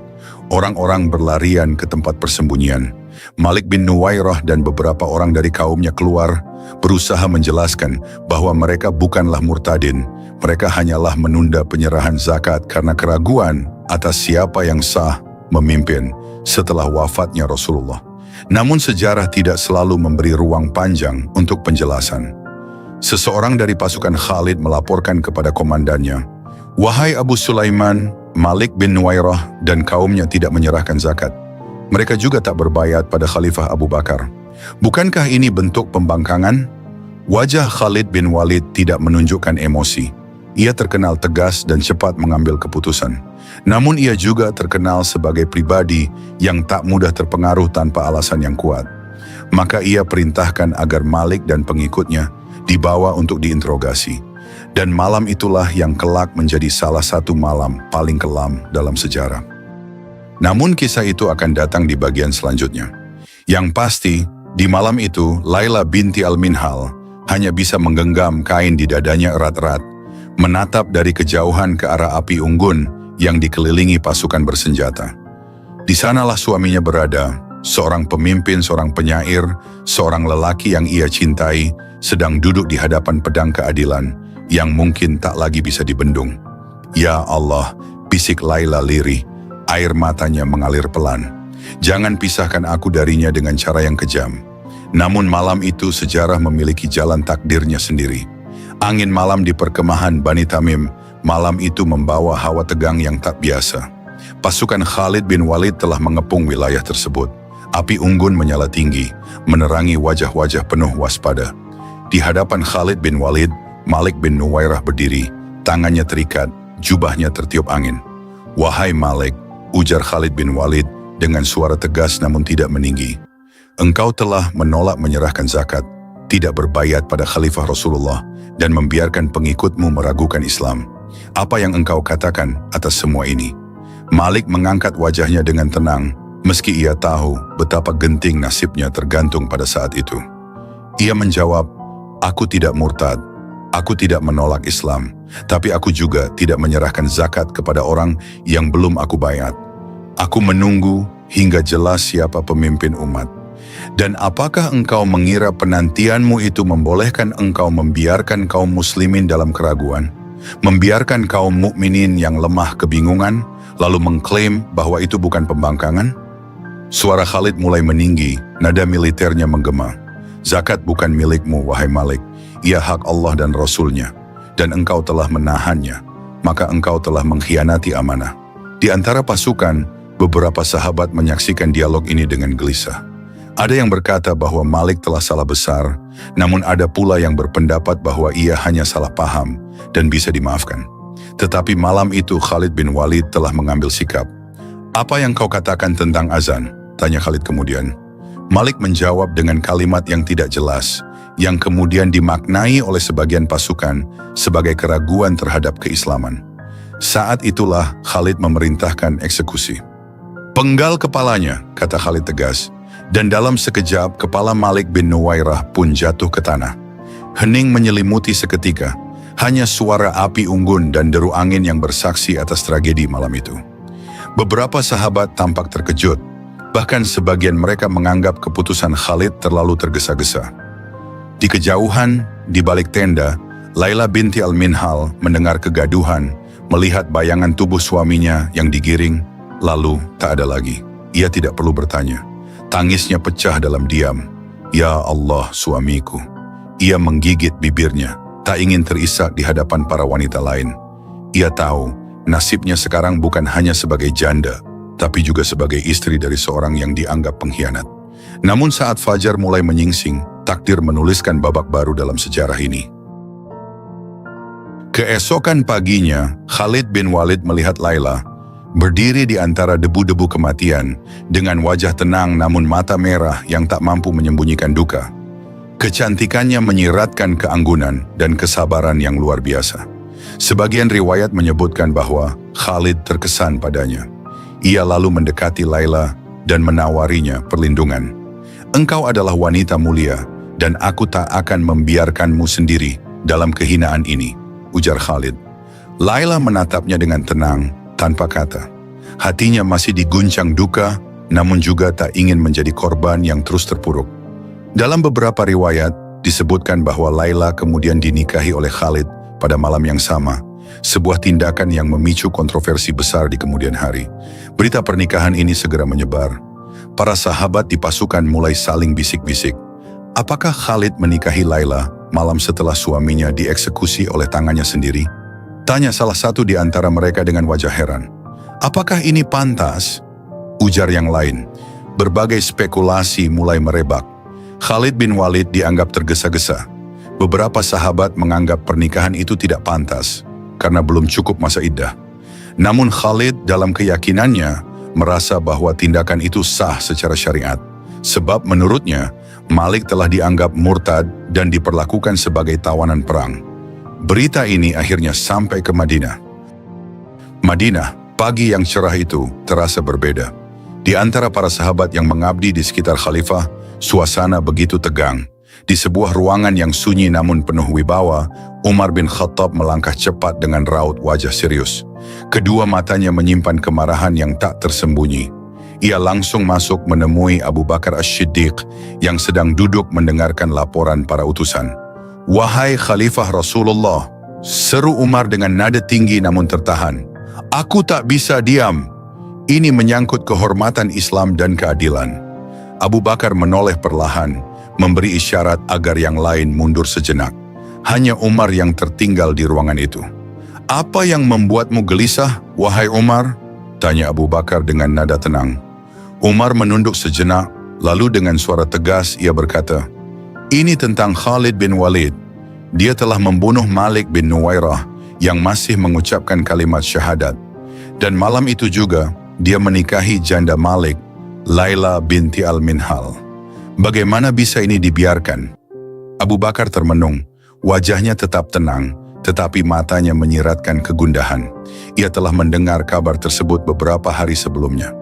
Orang-orang berlarian ke tempat persembunyian. Malik bin Nuwairah dan beberapa orang dari kaumnya keluar, berusaha menjelaskan bahwa mereka bukanlah murtadin. Mereka hanyalah menunda penyerahan zakat karena keraguan atas siapa yang sah memimpin setelah wafatnya Rasulullah. Namun sejarah tidak selalu memberi ruang panjang untuk penjelasan. Seseorang dari pasukan Khalid melaporkan kepada komandannya, "Wahai Abu Sulaiman, Malik bin Nuwairah dan kaumnya tidak menyerahkan zakat. Mereka juga tak berbayat pada Khalifah Abu Bakar. Bukankah ini bentuk pembangkangan?" Wajah Khalid bin Walid tidak menunjukkan emosi. Ia terkenal tegas dan cepat mengambil keputusan. Namun ia juga terkenal sebagai pribadi yang tak mudah terpengaruh tanpa alasan yang kuat. Maka ia perintahkan agar Malik dan pengikutnya dibawa untuk diinterogasi. Dan malam itulah yang kelak menjadi salah satu malam paling kelam dalam sejarah. Namun kisah itu akan datang di bagian selanjutnya. Yang pasti, di malam itu Laila binti Al-Minhal hanya bisa menggenggam kain di dadanya erat-erat, menatap dari kejauhan ke arah api unggun yang dikelilingi pasukan bersenjata. Di sanalah suaminya berada, seorang pemimpin, seorang penyair, seorang lelaki yang ia cintai, sedang duduk di hadapan pedang keadilan yang mungkin tak lagi bisa dibendung. "Ya Allah," bisik Laila lirih, air matanya mengalir pelan. "Jangan pisahkan aku darinya dengan cara yang kejam." Namun malam itu sejarah memiliki jalan takdirnya sendiri. Angin malam di perkemahan Bani Tamim malam itu membawa hawa tegang yang tak biasa. Pasukan Khalid bin Walid telah mengepung wilayah tersebut. Api unggun menyala tinggi, menerangi wajah-wajah penuh waspada. Di hadapan Khalid bin Walid, Malik bin Nuwairah berdiri, tangannya terikat, jubahnya tertiup angin. "Wahai Malik," ujar Khalid bin Walid dengan suara tegas namun tidak meninggi. "Engkau telah menolak menyerahkan zakat, tidak berbaiat pada Khalifah Rasulullah, dan membiarkan pengikutmu meragukan Islam. Apa yang engkau katakan atas semua ini?" Malik mengangkat wajahnya dengan tenang, meski ia tahu betapa genting nasibnya tergantung pada saat itu. Ia menjawab, "Aku tidak murtad, aku tidak menolak Islam, tapi aku juga tidak menyerahkan zakat kepada orang yang belum aku baiat. Aku menunggu hingga jelas siapa pemimpin umat. Dan apakah engkau mengira penantianmu itu membolehkan engkau membiarkan kaum muslimin dalam keraguan? Membiarkan kaum mukminin yang lemah kebingungan, lalu mengklaim bahwa itu bukan pembangkangan?" Suara Khalid mulai meninggi, nada militernya menggema. "Zakat bukan milikmu, wahai Malik. Ia hak Allah dan Rasul-Nya, dan engkau telah menahannya, maka engkau telah mengkhianati amanah." Di antara pasukan, beberapa sahabat menyaksikan dialog ini dengan gelisah. Ada yang berkata bahwa Malik telah salah besar, namun ada pula yang berpendapat bahwa ia hanya salah paham dan bisa dimaafkan. Tetapi malam itu Khalid bin Walid telah mengambil sikap. "Apa yang kau katakan tentang azan?" tanya Khalid kemudian. Malik menjawab dengan kalimat yang tidak jelas, yang kemudian dimaknai oleh sebagian pasukan sebagai keraguan terhadap keislaman. Saat itulah Khalid memerintahkan eksekusi. "Penggal kepalanya," kata Khalid tegas, dan dalam sekejap kepala Malik bin Nuwairah pun jatuh ke tanah. Hening menyelimuti seketika, hanya suara api unggun dan deru angin yang bersaksi atas tragedi malam itu. Beberapa sahabat tampak terkejut, bahkan sebagian mereka menganggap keputusan Khalid terlalu tergesa-gesa. Di kejauhan, di balik tenda, Laila binti Al-Minhal mendengar kegaduhan, melihat bayangan tubuh suaminya yang digiring, lalu tak ada lagi. Ia tidak perlu bertanya. Tangisnya pecah dalam diam. "Ya Allah, suamiku." Ia menggigit bibirnya, tak ingin terisak di hadapan para wanita lain. Ia tahu, nasibnya sekarang bukan hanya sebagai janda, tapi juga sebagai istri dari seorang yang dianggap pengkhianat. Namun saat fajar mulai menyingsing, takdir menuliskan babak baru dalam sejarah ini. Keesokan paginya, Khalid bin Walid melihat Laila, berdiri di antara debu-debu kematian, dengan wajah tenang namun mata merah yang tak mampu menyembunyikan duka. Kecantikannya menyiratkan keanggunan dan kesabaran yang luar biasa. Sebagian riwayat menyebutkan bahwa Khalid terkesan padanya. Ia lalu mendekati Laila dan menawarinya perlindungan. "Engkau adalah wanita mulia, dan aku tak akan membiarkanmu sendiri dalam kehinaan ini," ujar Khalid. Laila menatapnya dengan tenang, tanpa kata. Hatinya masih diguncang duka, namun juga tak ingin menjadi korban yang terus terpuruk. Dalam beberapa riwayat, disebutkan bahwa Laila kemudian dinikahi oleh Khalid pada malam yang sama, sebuah tindakan yang memicu kontroversi besar di kemudian hari. Berita pernikahan ini segera menyebar. Para sahabat di pasukan mulai saling bisik-bisik. Apakah Khalid menikahi Laila malam setelah suaminya dieksekusi oleh tangannya sendiri? Tanya salah satu di antara mereka dengan wajah heran. "Apakah ini pantas?" Ujar yang lain. Berbagai spekulasi mulai merebak. Khalid bin Walid dianggap tergesa-gesa. Beberapa sahabat menganggap pernikahan itu tidak pantas karena belum cukup masa iddah. Namun Khalid dalam keyakinannya merasa bahwa tindakan itu sah secara syariat. Sebab menurutnya, Malik telah dianggap murtad dan diperlakukan sebagai tawanan perang. Berita ini akhirnya sampai ke Madinah. Madinah, pagi yang cerah itu terasa berbeda. Di antara para sahabat yang mengabdi di sekitar khalifah, suasana begitu tegang. Di sebuah ruangan yang sunyi namun penuh wibawa, Umar bin Khattab melangkah cepat dengan raut wajah serius. Kedua matanya menyimpan kemarahan yang tak tersembunyi. Ia langsung masuk menemui Abu Bakar As-Siddiq yang sedang duduk mendengarkan laporan para utusan. "Wahai Khalifah Rasulullah," seru Umar dengan nada tinggi namun tertahan. "Aku tak bisa diam. Ini menyangkut kehormatan Islam dan keadilan." Abu Bakar menoleh perlahan, memberi isyarat agar yang lain mundur sejenak. Hanya Umar yang tertinggal di ruangan itu. "Apa yang membuatmu gelisah, wahai Umar?" Tanya Abu Bakar dengan nada tenang. Umar menunduk sejenak, lalu dengan suara tegas ia berkata, "Ini tentang Khalid bin Walid. Dia telah membunuh Malik bin Nuwairah yang masih mengucapkan kalimat syahadat. Dan malam itu juga dia menikahi janda Malik, Laila binti Al-Minhal. Bagaimana bisa ini dibiarkan?" Abu Bakar termenung, wajahnya tetap tenang, tetapi matanya menyiratkan kegundahan. Ia telah mendengar kabar tersebut beberapa hari sebelumnya.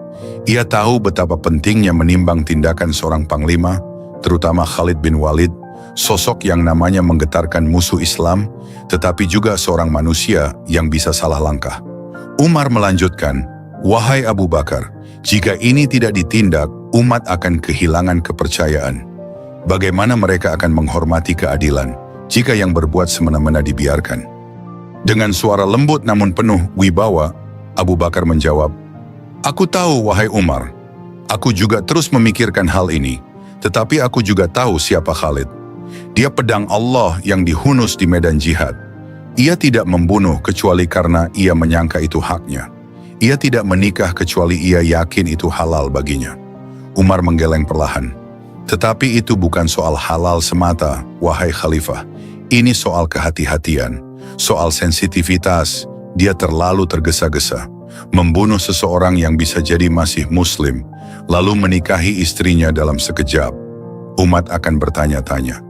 Ia tahu betapa pentingnya menimbang tindakan seorang panglima, terutama Khalid bin Walid, sosok yang namanya menggetarkan musuh Islam, tetapi juga seorang manusia yang bisa salah langkah. Umar melanjutkan, "Wahai Abu Bakar, jika ini tidak ditindak, umat akan kehilangan kepercayaan. Bagaimana mereka akan menghormati keadilan jika yang berbuat semena-mena dibiarkan?" Dengan suara lembut namun penuh wibawa, Abu Bakar menjawab, "Aku tahu, wahai Umar. Aku juga terus memikirkan hal ini, tetapi aku juga tahu siapa Khalid. Dia pedang Allah yang dihunus di medan jihad. Ia tidak membunuh kecuali karena ia menyangka itu haknya. Ia tidak menikah kecuali ia yakin itu halal baginya." Umar menggeleng perlahan. "Tetapi itu bukan soal halal semata, wahai Khalifah. Ini soal kehati-hatian, soal sensitivitas. Dia terlalu tergesa-gesa. Membunuh seseorang yang bisa jadi masih muslim, lalu menikahi istrinya dalam sekejap. Umat akan bertanya-tanya.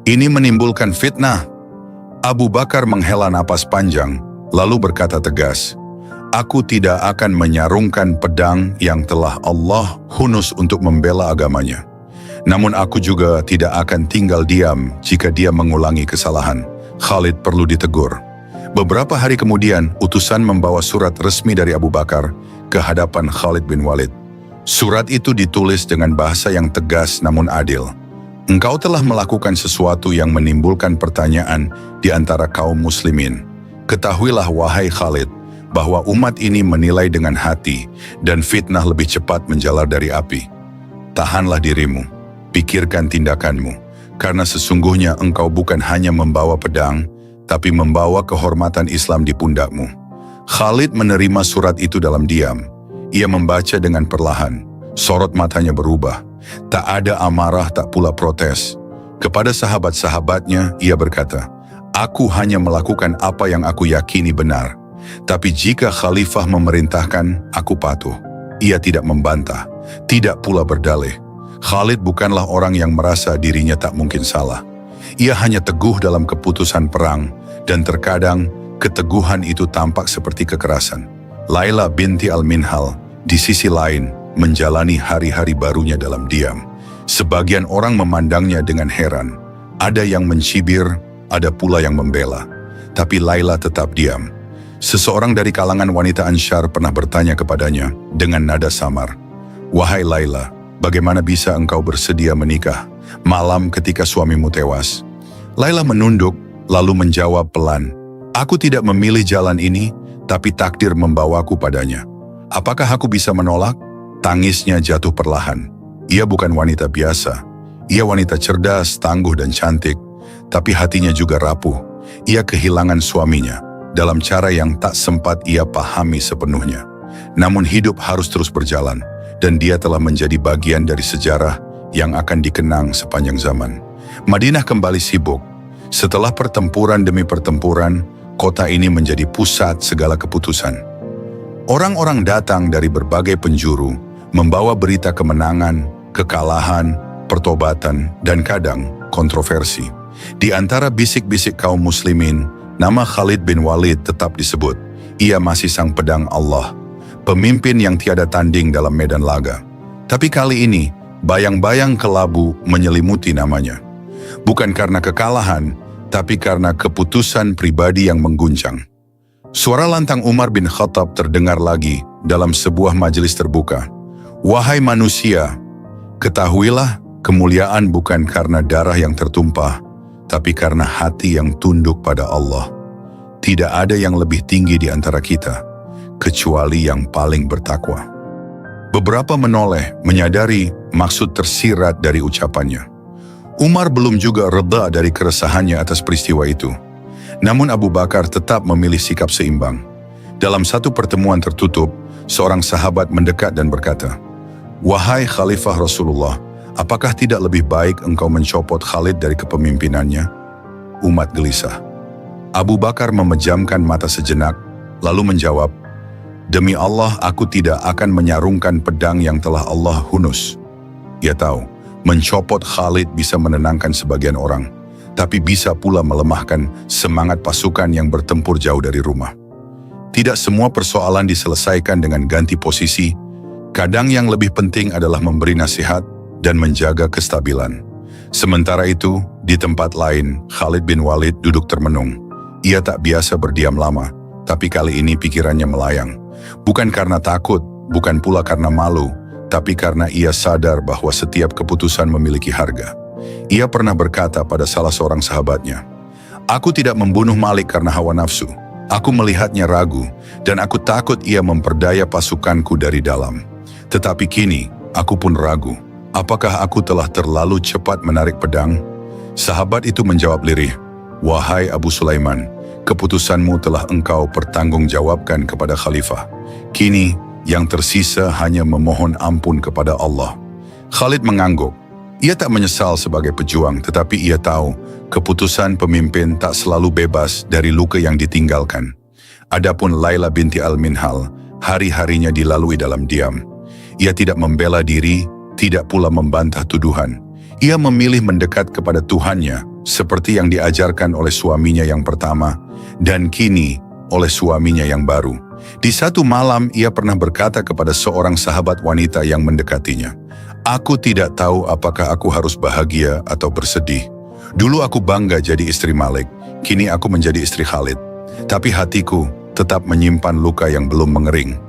Ini menimbulkan fitnah." Abu Bakar menghela napas panjang, lalu berkata tegas, "Aku tidak akan menyarungkan pedang yang telah Allah hunus untuk membela agamanya. Namun aku juga tidak akan tinggal diam jika dia mengulangi kesalahan. Khalid perlu ditegur." Beberapa hari kemudian, utusan membawa surat resmi dari Abu Bakar ke hadapan Khalid bin Walid. Surat itu ditulis dengan bahasa yang tegas namun adil. "Engkau telah melakukan sesuatu yang menimbulkan pertanyaan di antara kaum muslimin. Ketahuilah wahai Khalid, bahwa umat ini menilai dengan hati dan fitnah lebih cepat menjalar dari api. Tahanlah dirimu, pikirkan tindakanmu, karena sesungguhnya engkau bukan hanya membawa pedang, tapi membawa kehormatan Islam di pundakmu." Khalid menerima surat itu dalam diam. Ia membaca dengan perlahan. Sorot matanya berubah. Tak ada amarah, tak pula protes. Kepada sahabat-sahabatnya, ia berkata, "Aku hanya melakukan apa yang aku yakini benar. Tapi jika khalifah memerintahkan, aku patuh." Ia tidak membantah, tidak pula berdalih. Khalid bukanlah orang yang merasa dirinya tak mungkin salah. Ia hanya teguh dalam keputusan perang, dan terkadang keteguhan itu tampak seperti kekerasan. Laila binti Al-Minhal, di sisi lain, menjalani hari-hari barunya dalam diam. Sebagian orang memandangnya dengan heran. Ada yang mencibir, ada pula yang membela. Tapi Laila tetap diam. Seseorang dari kalangan wanita Ansyar pernah bertanya kepadanya dengan nada samar, "Wahai Laila, bagaimana bisa engkau bersedia menikah malam ketika suamimu tewas?" Laila menunduk, lalu menjawab pelan, "Aku tidak memilih jalan ini, tapi takdir membawaku padanya. Apakah aku bisa menolak?" Tangisnya jatuh perlahan. Ia bukan wanita biasa. Ia wanita cerdas, tangguh dan cantik, tapi hatinya juga rapuh. Ia kehilangan suaminya dalam cara yang tak sempat ia pahami sepenuhnya. Namun hidup harus terus berjalan, dan dia telah menjadi bagian dari sejarah yang akan dikenang sepanjang zaman. Madinah kembali sibuk. Setelah pertempuran demi pertempuran, kota ini menjadi pusat segala keputusan. Orang-orang datang dari berbagai penjuru, membawa berita kemenangan, kekalahan, pertobatan, dan kadang kontroversi. Di antara bisik-bisik kaum muslimin, nama Khalid bin Walid tetap disebut. Ia masih sang pedang Allah, pemimpin yang tiada tanding dalam medan laga. Tapi kali ini, bayang-bayang kelabu menyelimuti namanya. Bukan karena kekalahan, tapi karena keputusan pribadi yang mengguncang. Suara lantang Umar bin Khattab terdengar lagi dalam sebuah majelis terbuka. "Wahai manusia, ketahuilah kemuliaan bukan karena darah yang tertumpah, tapi karena hati yang tunduk pada Allah. Tidak ada yang lebih tinggi di antara kita, kecuali yang paling bertakwa." Beberapa menoleh, menyadari maksud tersirat dari ucapannya. Umar belum juga reda dari keresahannya atas peristiwa itu. Namun Abu Bakar tetap memilih sikap seimbang. Dalam satu pertemuan tertutup, seorang sahabat mendekat dan berkata, "Wahai Khalifah Rasulullah, apakah tidak lebih baik engkau mencopot Khalid dari kepemimpinannya?" Umat gelisah. Abu Bakar memejamkan mata sejenak, lalu menjawab, "Demi Allah, aku tidak akan menyarungkan pedang yang telah Allah hunus." Ia tahu, mencopot Khalid bisa menenangkan sebagian orang, tapi bisa pula melemahkan semangat pasukan yang bertempur jauh dari rumah. Tidak semua persoalan diselesaikan dengan ganti posisi. Kadang yang lebih penting adalah memberi nasihat dan menjaga kestabilan. Sementara itu, di tempat lain, Khalid bin Walid duduk termenung. Ia tak biasa berdiam lama, tapi kali ini pikirannya melayang. Bukan karena takut, bukan pula karena malu, tapi karena ia sadar bahwa setiap keputusan memiliki harga. Ia pernah berkata pada salah seorang sahabatnya, "Aku tidak membunuh Malik karena hawa nafsu. Aku melihatnya ragu, dan aku takut ia memperdaya pasukanku dari dalam. Tetapi kini, aku pun ragu. Apakah aku telah terlalu cepat menarik pedang?" Sahabat itu menjawab lirih, "Wahai Abu Sulaiman, keputusanmu telah engkau pertanggungjawabkan kepada Khalifah. Kini, yang tersisa hanya memohon ampun kepada Allah." Khalid mengangguk. Ia tak menyesal sebagai pejuang, tetapi ia tahu keputusan pemimpin tak selalu bebas dari luka yang ditinggalkan. Adapun Laila binti Al-Minhal, hari-harinya dilalui dalam diam. Ia tidak membela diri, tidak pula membantah tuduhan. Ia memilih mendekat kepada Tuhannya, seperti yang diajarkan oleh suaminya yang pertama, dan kini oleh suaminya yang baru. Di satu malam, ia pernah berkata kepada seorang sahabat wanita yang mendekatinya, "Aku tidak tahu apakah aku harus bahagia atau bersedih. Dulu aku bangga jadi istri Malik, kini aku menjadi istri Khalid. Tapi hatiku tetap menyimpan luka yang belum mengering."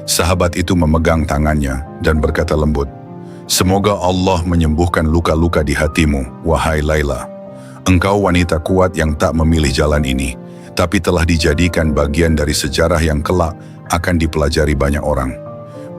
Sahabat itu memegang tangannya dan berkata lembut, "Semoga Allah menyembuhkan luka-luka di hatimu, wahai Laila. Engkau wanita kuat yang tak memilih jalan ini, tapi telah dijadikan bagian dari sejarah yang kelak akan dipelajari banyak orang."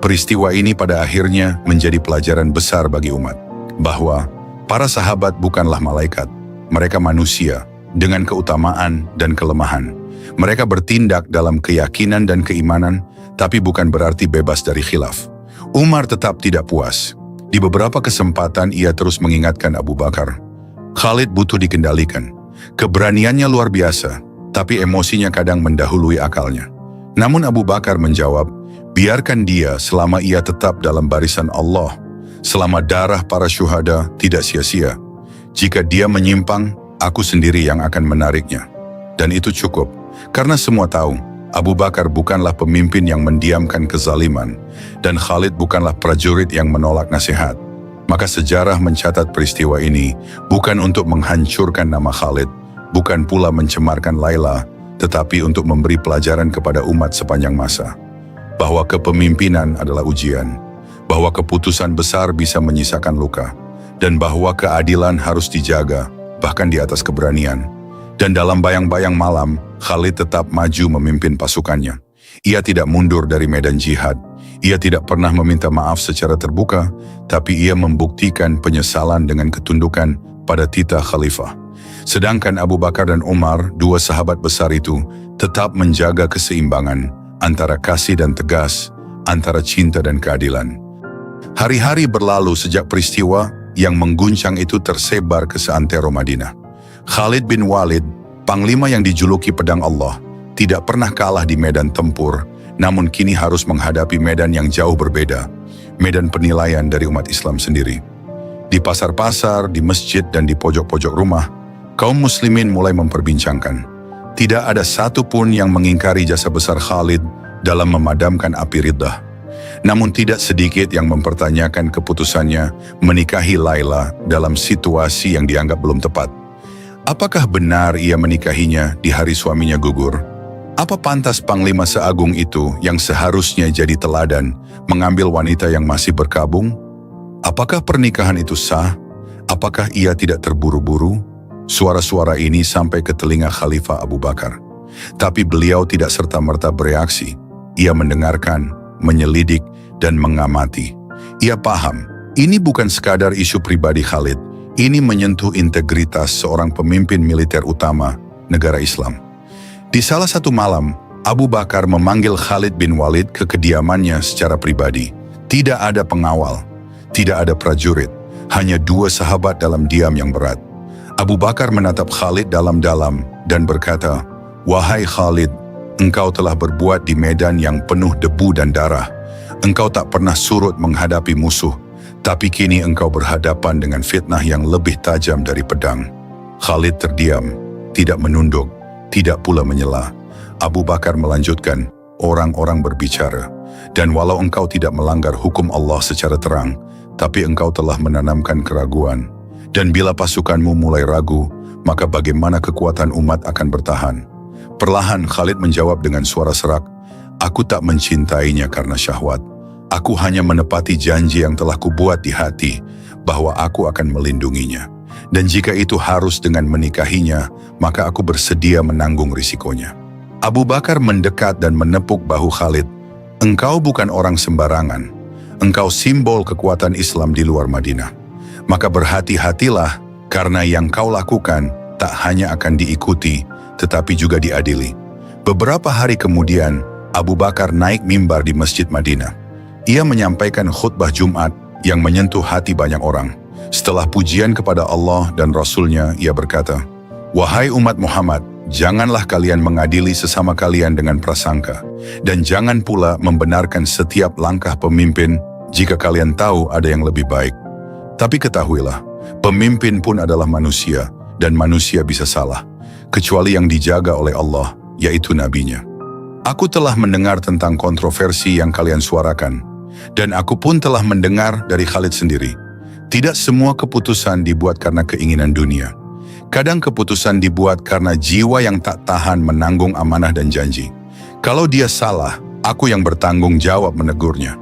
Peristiwa ini pada akhirnya menjadi pelajaran besar bagi umat, bahwa para sahabat bukanlah malaikat, mereka manusia dengan keutamaan dan kelemahan. Mereka bertindak dalam keyakinan dan keimanan, tapi bukan berarti bebas dari khilaf. Umar tetap tidak puas. Di beberapa kesempatan ia terus mengingatkan Abu Bakar, "Khalid butuh dikendalikan. Keberaniannya luar biasa, tapi emosinya kadang mendahului akalnya." Namun Abu Bakar menjawab, "Biarkan dia selama ia tetap dalam barisan Allah, selama darah para syuhada tidak sia-sia. Jika dia menyimpang, aku sendiri yang akan menariknya." Dan itu cukup, karena semua tahu, Abu Bakar bukanlah pemimpin yang mendiamkan kezaliman, dan Khalid bukanlah prajurit yang menolak nasihat. Maka sejarah mencatat peristiwa ini bukan untuk menghancurkan nama Khalid, bukan pula mencemarkan Laila, tetapi untuk memberi pelajaran kepada umat sepanjang masa. Bahwa kepemimpinan adalah ujian, bahwa keputusan besar bisa menyisakan luka, dan bahwa keadilan harus dijaga, bahkan di atas keberanian. Dan dalam bayang-bayang malam, Khalid tetap maju memimpin pasukannya. Ia tidak mundur dari medan jihad. Ia tidak pernah meminta maaf secara terbuka, tapi ia membuktikan penyesalan dengan ketundukan pada titah khalifah. Sedangkan Abu Bakar dan Umar, dua sahabat besar itu, tetap menjaga keseimbangan antara kasih dan tegas, antara cinta dan keadilan. Hari-hari berlalu sejak peristiwa yang mengguncang itu tersebar ke seantero Madinah. Khalid bin Walid, panglima yang dijuluki pedang Allah, tidak pernah kalah di medan tempur, namun kini harus menghadapi medan yang jauh berbeda, medan penilaian dari umat Islam sendiri. Di pasar-pasar, di masjid, dan di pojok-pojok rumah, kaum muslimin mulai memperbincangkan. Tidak ada satupun yang mengingkari jasa besar Khalid dalam memadamkan api riddah. Namun tidak sedikit yang mempertanyakan keputusannya menikahi Laila dalam situasi yang dianggap belum tepat. Apakah benar ia menikahinya di hari suaminya gugur? Apa pantas panglima seagung itu yang seharusnya jadi teladan mengambil wanita yang masih berkabung? Apakah pernikahan itu sah? Apakah ia tidak terburu-buru? Suara-suara ini sampai ke telinga Khalifah Abu Bakar. Tapi beliau tidak serta-merta bereaksi. Ia mendengarkan, menyelidik, dan mengamati. Ia paham, ini bukan sekadar isu pribadi Khalid. Ini menyentuh integritas seorang pemimpin militer utama negara Islam. Di salah satu malam, Abu Bakar memanggil Khalid bin Walid ke kediamannya secara pribadi. Tidak ada pengawal, tidak ada prajurit, hanya dua sahabat dalam diam yang berat. Abu Bakar menatap Khalid dalam-dalam dan berkata, "Wahai Khalid, engkau telah berbuat di medan yang penuh debu dan darah. Engkau tak pernah surut menghadapi musuh, tapi kini engkau berhadapan dengan fitnah yang lebih tajam dari pedang." Khalid terdiam, tidak menunduk, tidak pula menyela. Abu Bakar melanjutkan, "Orang-orang berbicara, dan walau engkau tidak melanggar hukum Allah secara terang, tapi engkau telah menanamkan keraguan. Dan bila pasukanmu mulai ragu, maka bagaimana kekuatan umat akan bertahan?" Perlahan Khalid menjawab dengan suara serak, "Aku tak mencintainya karena syahwat. Aku hanya menepati janji yang telah kubuat di hati, bahwa aku akan melindunginya. Dan jika itu harus dengan menikahinya, maka aku bersedia menanggung risikonya." Abu Bakar mendekat dan menepuk bahu Khalid. "Engkau bukan orang sembarangan. Engkau simbol kekuatan Islam di luar Madinah. Maka berhati-hatilah, karena yang kau lakukan tak hanya akan diikuti, tetapi juga diadili." Beberapa hari kemudian, Abu Bakar naik mimbar di Masjid Madinah. Ia menyampaikan khutbah Jumat yang menyentuh hati banyak orang. Setelah pujian kepada Allah dan Rasul-Nya, ia berkata, "Wahai umat Muhammad, janganlah kalian mengadili sesama kalian dengan prasangka, dan jangan pula membenarkan setiap langkah pemimpin jika kalian tahu ada yang lebih baik. Tapi ketahuilah, pemimpin pun adalah manusia, dan manusia bisa salah, kecuali yang dijaga oleh Allah, yaitu nabinya. Aku telah mendengar tentang kontroversi yang kalian suarakan, dan aku pun telah mendengar dari Khalid sendiri. Tidak semua keputusan dibuat karena keinginan dunia. Kadang keputusan dibuat karena jiwa yang tak tahan menanggung amanah dan janji. Kalau dia salah, aku yang bertanggung jawab menegurnya.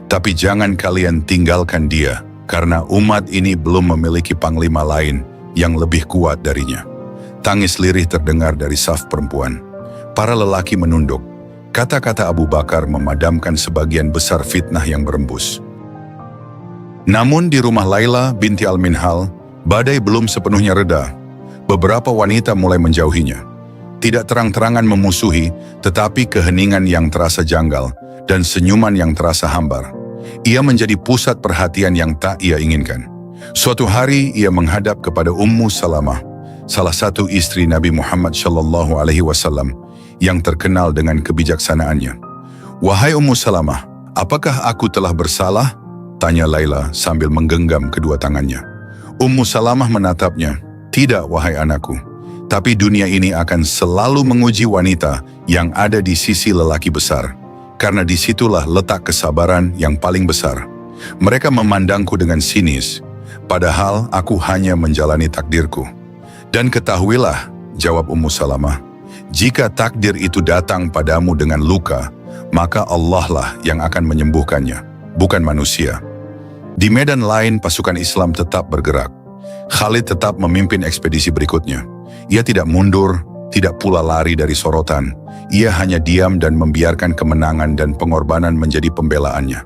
Tapi jangan kalian tinggalkan dia, karena umat ini belum memiliki panglima lain yang lebih kuat darinya." Tangis lirih terdengar dari saf perempuan. Para lelaki menunduk. Kata-kata Abu Bakar memadamkan sebagian besar fitnah yang berembus. Namun di rumah Laila binti Al-Minhal, badai belum sepenuhnya reda. Beberapa wanita mulai menjauhinya. Tidak terang-terangan memusuhi, tetapi keheningan yang terasa janggal dan senyuman yang terasa hambar. Ia menjadi pusat perhatian yang tak ia inginkan. Suatu hari ia menghadap kepada Ummu Salamah, salah satu istri Nabi Muhammad SAW yang terkenal dengan kebijaksanaannya. "Wahai Ummu Salamah, apakah aku telah bersalah?" tanya Laila sambil menggenggam kedua tangannya. Ummu Salamah menatapnya. "Tidak, wahai anakku, tapi dunia ini akan selalu menguji wanita yang ada di sisi lelaki besar, karena disitulah letak kesabaran yang paling besar. Mereka memandangku dengan sinis, padahal aku hanya menjalani takdirku. Dan ketahuilah," jawab Ummu Salamah, "jika takdir itu datang padamu dengan luka, maka Allah lah yang akan menyembuhkannya, bukan manusia." Di medan lain, pasukan Islam tetap bergerak. Khalid tetap memimpin ekspedisi berikutnya. Ia tidak mundur, tidak pula lari dari sorotan. Ia hanya diam dan membiarkan kemenangan dan pengorbanan menjadi pembelaannya.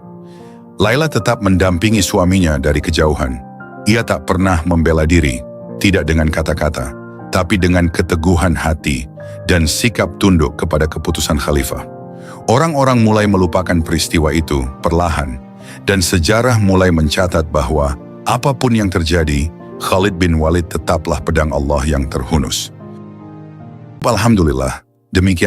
Laila tetap mendampingi suaminya dari kejauhan. Ia tak pernah membela diri, tidak dengan kata-kata, tapi dengan keteguhan hati dan sikap tunduk kepada keputusan khalifah. Orang-orang mulai melupakan peristiwa itu perlahan, dan sejarah mulai mencatat bahwa apapun yang terjadi, Khalid bin Walid tetaplah pedang Allah yang terhunus. Alhamdulillah, demikian.